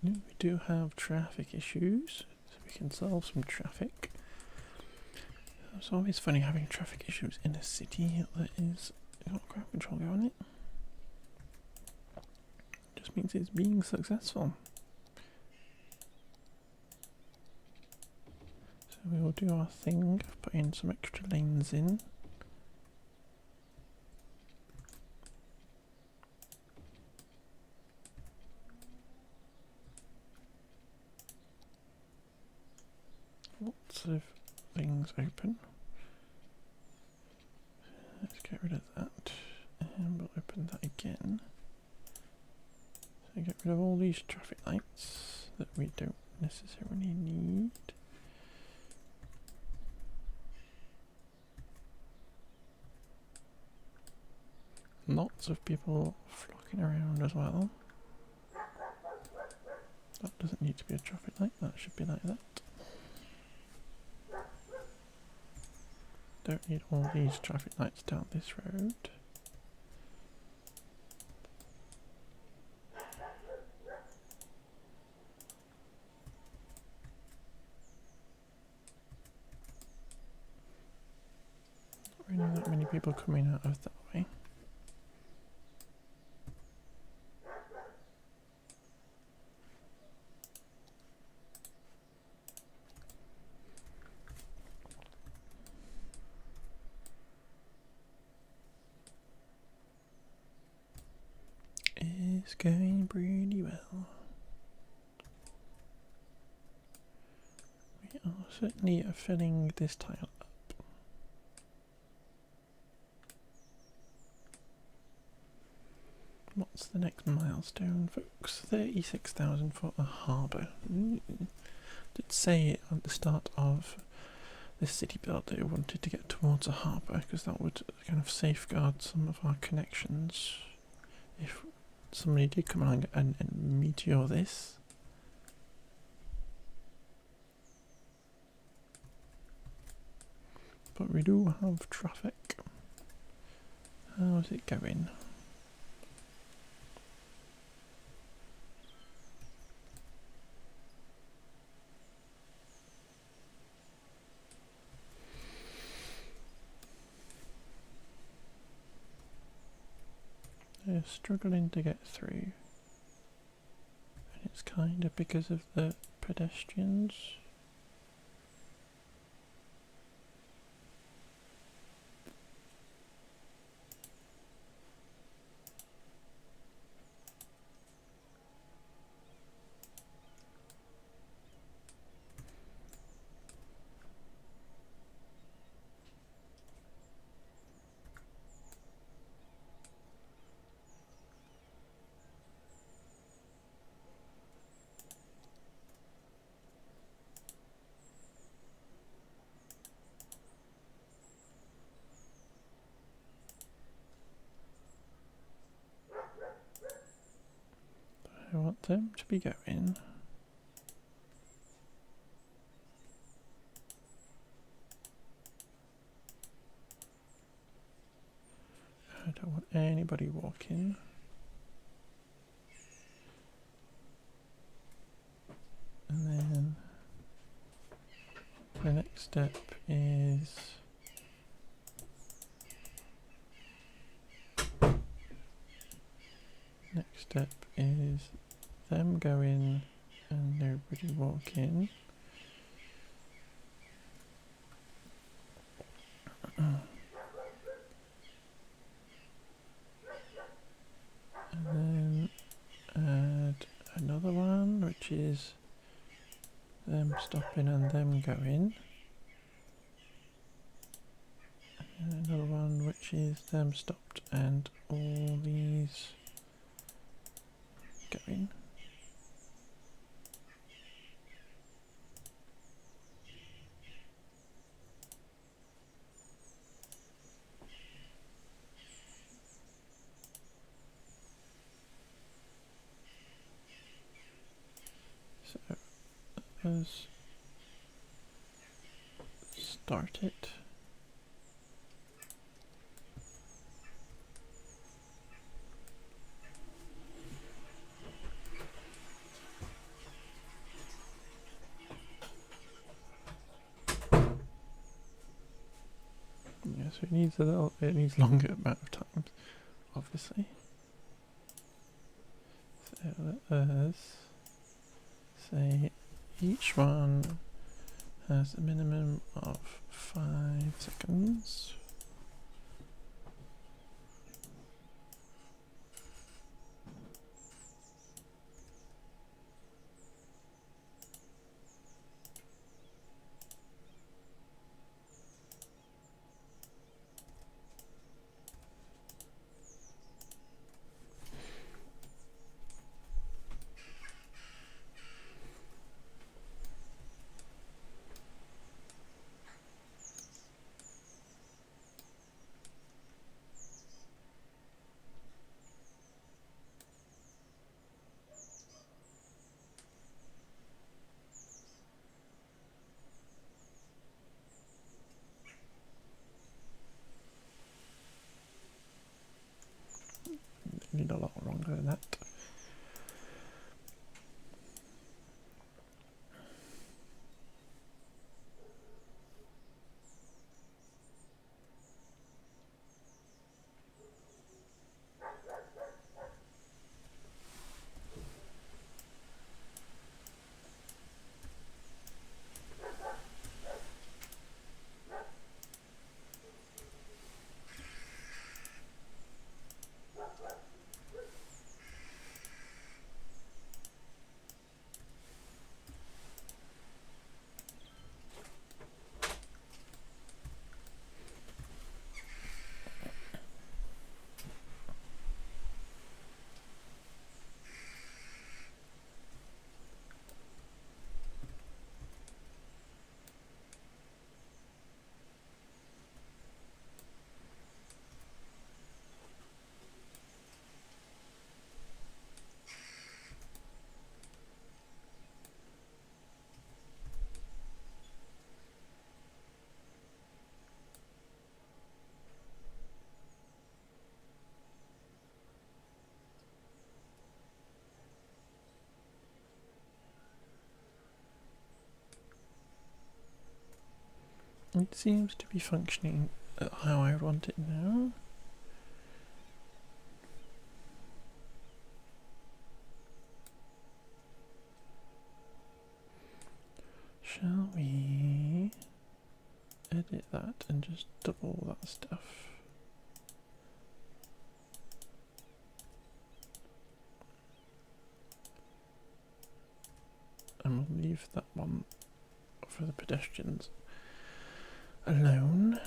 We do have traffic issues, so we can solve some traffic. It's always funny having traffic issues in a city that is got crowd control going it. Just means it's being successful. do our thing, put in some extra lanes in. Lots of things open. Let's get rid of that, and we'll open that again. So get rid of all these traffic lights that we don't necessarily need. Lots of people flocking around as well. That doesn't need to be a traffic light, that should be like that. Don't need all these traffic lights down this road. Not really that many people coming out of that way. It's going pretty well. We are certainly filling this tile up. What's the next milestone, folks? 36,000 for a harbour. Did say at the start of this city build that I wanted to get towards a harbour because that would kind of safeguard some of our connections if somebody did come along and meteor this. But we do have traffic. How's it going? They're struggling to get through, and it's kind of because of the pedestrians. I want them to be going. I don't want anybody walking. And then the next step is them going and nobody walking. And then add another one which is them stopping and them going. And another one which is them stopped and all these going. So let's start it. Yeah, so it needs longer amount of time, obviously. So let us say each one has a minimum of 5 seconds. Need a lot longer than that. It seems to be functioning how I want it now. Shall we edit that and just double that stuff? And we'll leave that one for the pedestrians alone.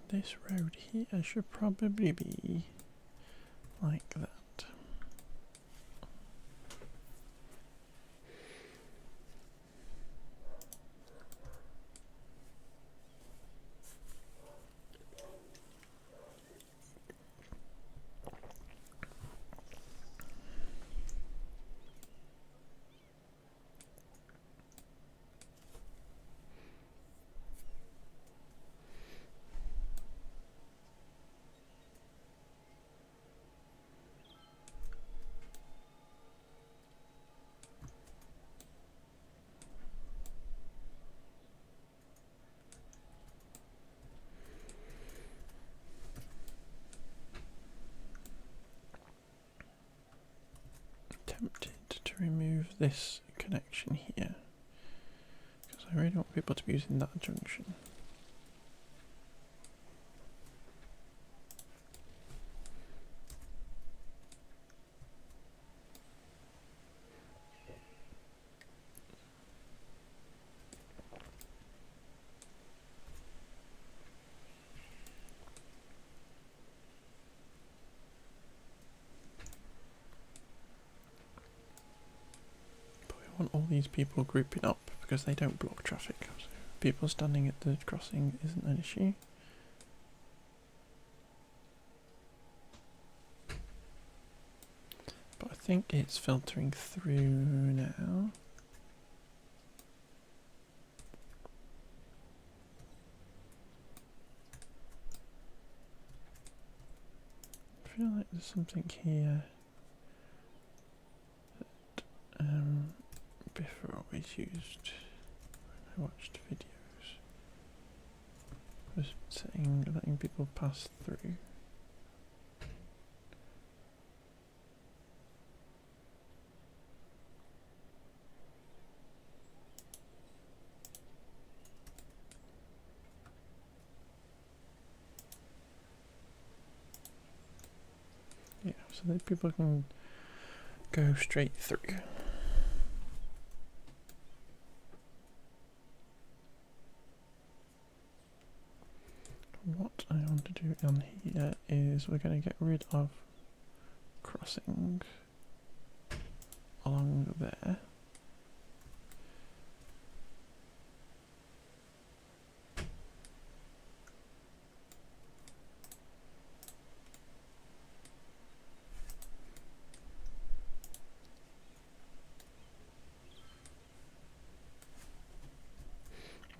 This road here should probably be like that. Tempted to remove this connection here because I really want people to be using that junction. All these people grouping up because they don't block traffic. So people standing at the crossing isn't an issue. But I think it's filtering through now. feel like there's something here that before always used when I watched videos was saying letting people pass through. Yeah, so that people can go straight through. What I want to do on here is we're going to get rid of crossing along there.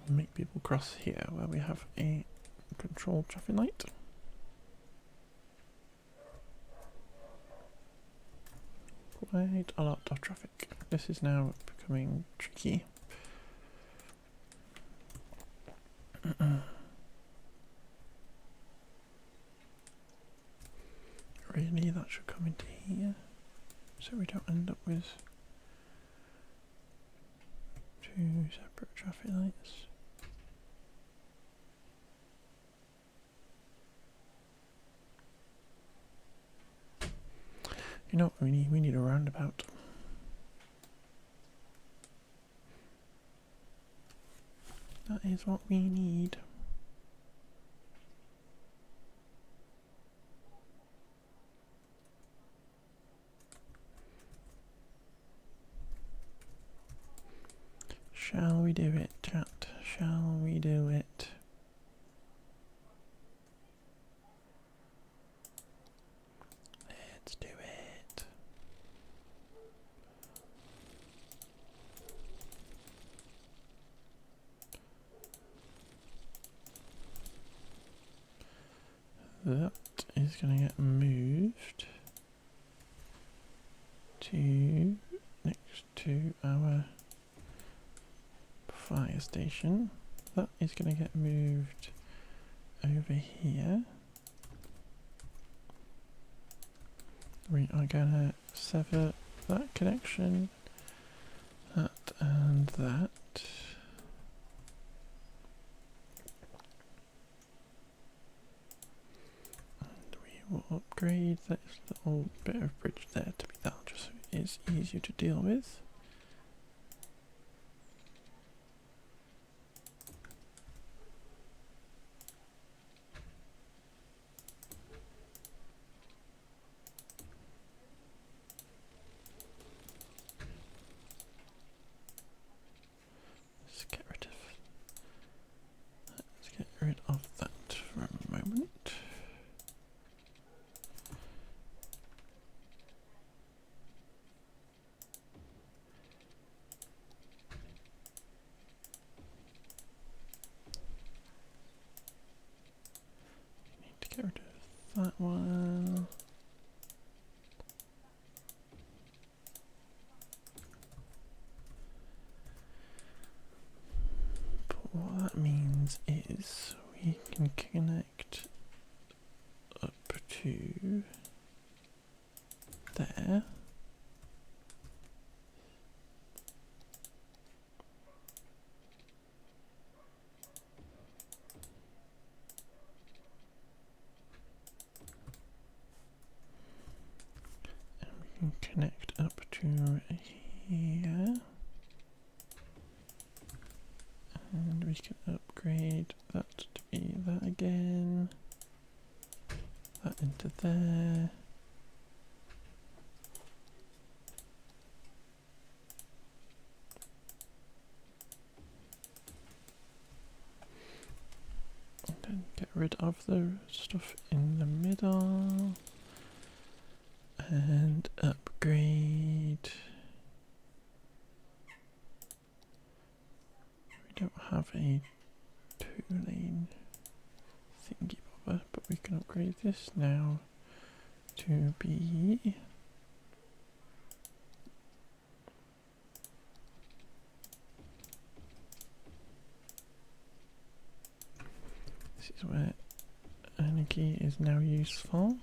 Make people cross here where we have a controlled traffic light. Quite a lot of traffic. This is now becoming tricky. Really, that should come into here so we don't end up with two separate traffic lights. You know what we need? We need a roundabout. That is what we need. Shall we do it, chat? Shall we do it? Let's do it. That is going to get moved to next to our fire station. That is going to get moved over here. We are going to sever that connection, that and that. And we will upgrade this little bit of bridge there to be that, just so it is easier to deal with. Let's get rid of that for a moment. Need to get rid of that one. But what that means is we can connect up to there. And we can connect up to here. And we can upgrade that to be that again. That into there. And then get rid of the stuff in the middle. And upgrade. We don't have a 2-lane thingy bobber, but we can upgrade this now to be this is where energy is now useful.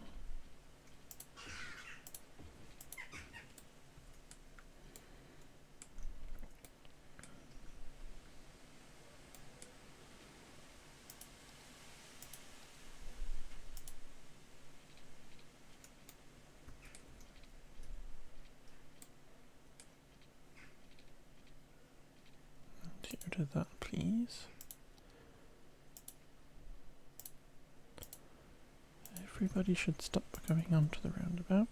Get rid of that, please. Everybody should stop going onto the roundabout.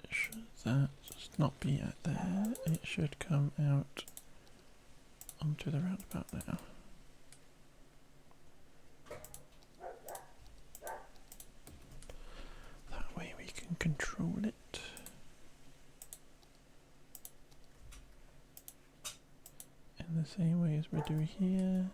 Should that just not be out there? It should come out onto the roundabout now. That way we can control it. In the same way as we do here.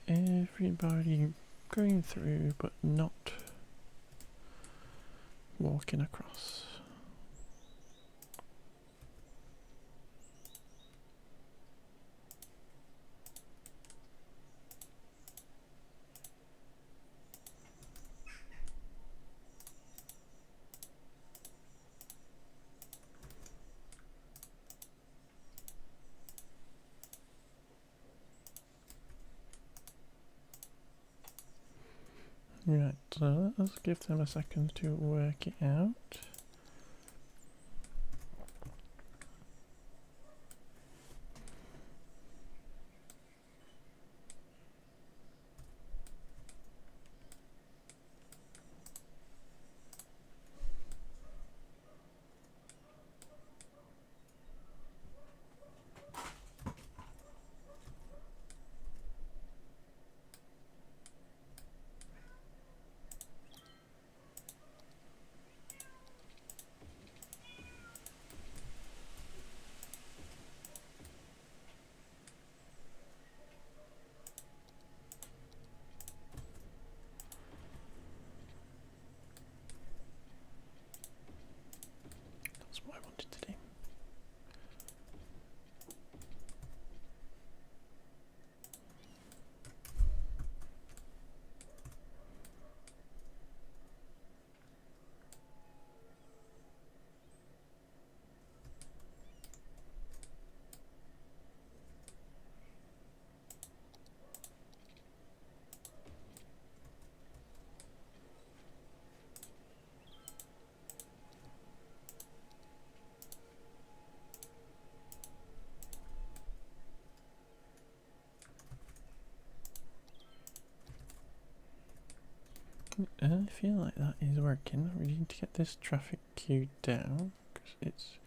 Everybody going through but not walking across. Right, so let's give them a second to work it out. That's what I wanted to do. I feel like that is working. We need to get this traffic queued down because it's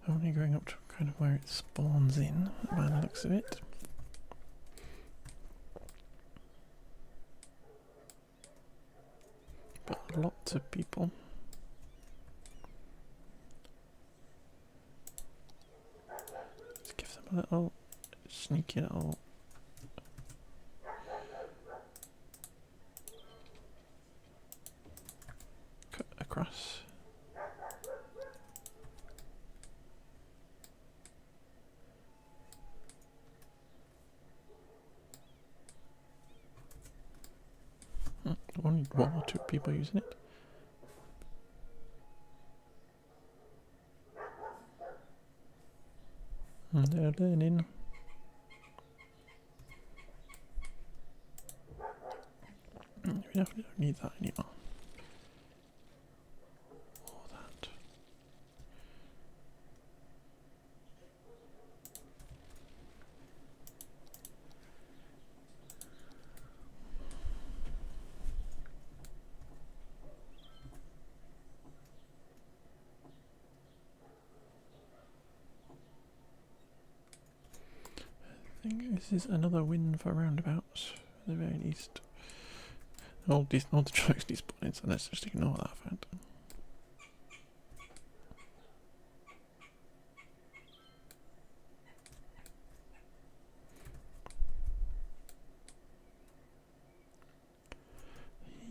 Only going up to kind of where it spawns in, by the looks of it. But lots of people. Let's give them a little sneaky little cut across. Only one or two people using it. And they're learning. We definitely don't need that anymore. Or that. I think this is another win for roundabouts, at the very least. All the trucks despawned, so let's just ignore that fact.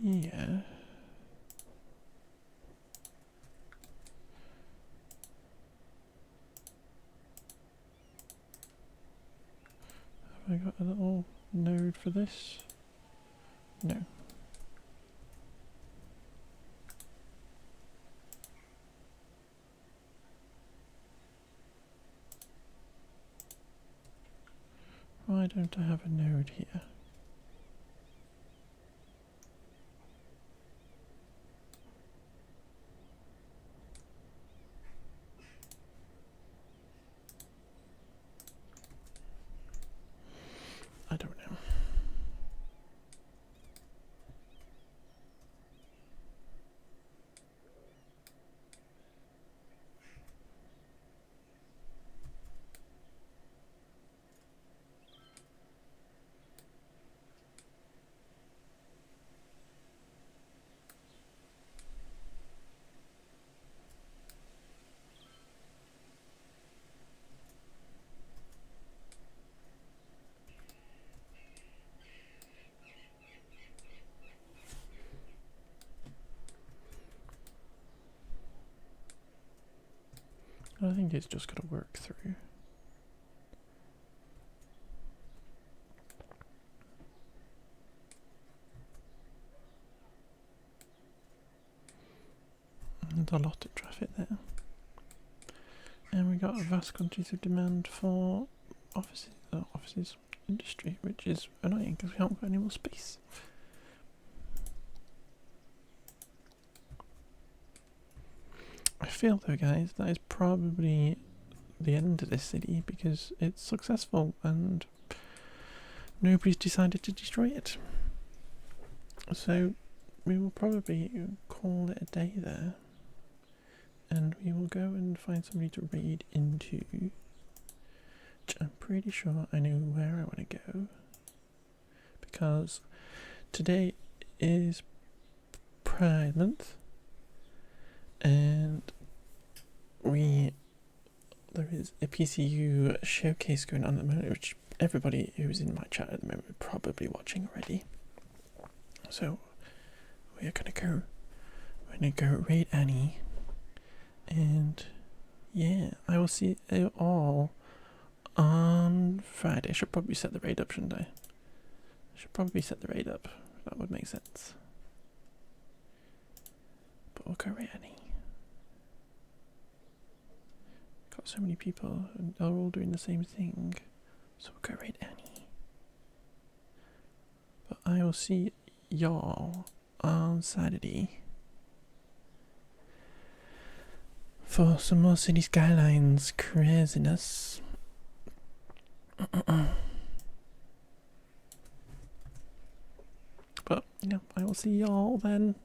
Yeah. Have I got a little node for this? No. Why don't I have a node here? I don't know. I think it's just got to work through. There's a lot of traffic there. And we got a vast quantities of demand for offices, industry, which is annoying because we haven't got any more space. I feel though, guys, that is probably the end of this city because it's successful and nobody's decided to destroy it. So we will probably call it a day there, and we will go and find somebody to raid into, which I'm pretty sure I know where I want to go, because today is Pride Month, and there is a PCU showcase going on at the moment, which everybody who's in my chat at the moment is probably watching already. So we're gonna go raid Annie, and yeah, I will see you all on Friday. I should probably set the raid up, shouldn't I? I should probably set the raid up. That would make sense. But we'll go raid Annie. Got so many people and they're all doing the same thing, so we'll go raid Annie. But I will see y'all on Saturday for some more City Skylines craziness. But yeah, I will see y'all then.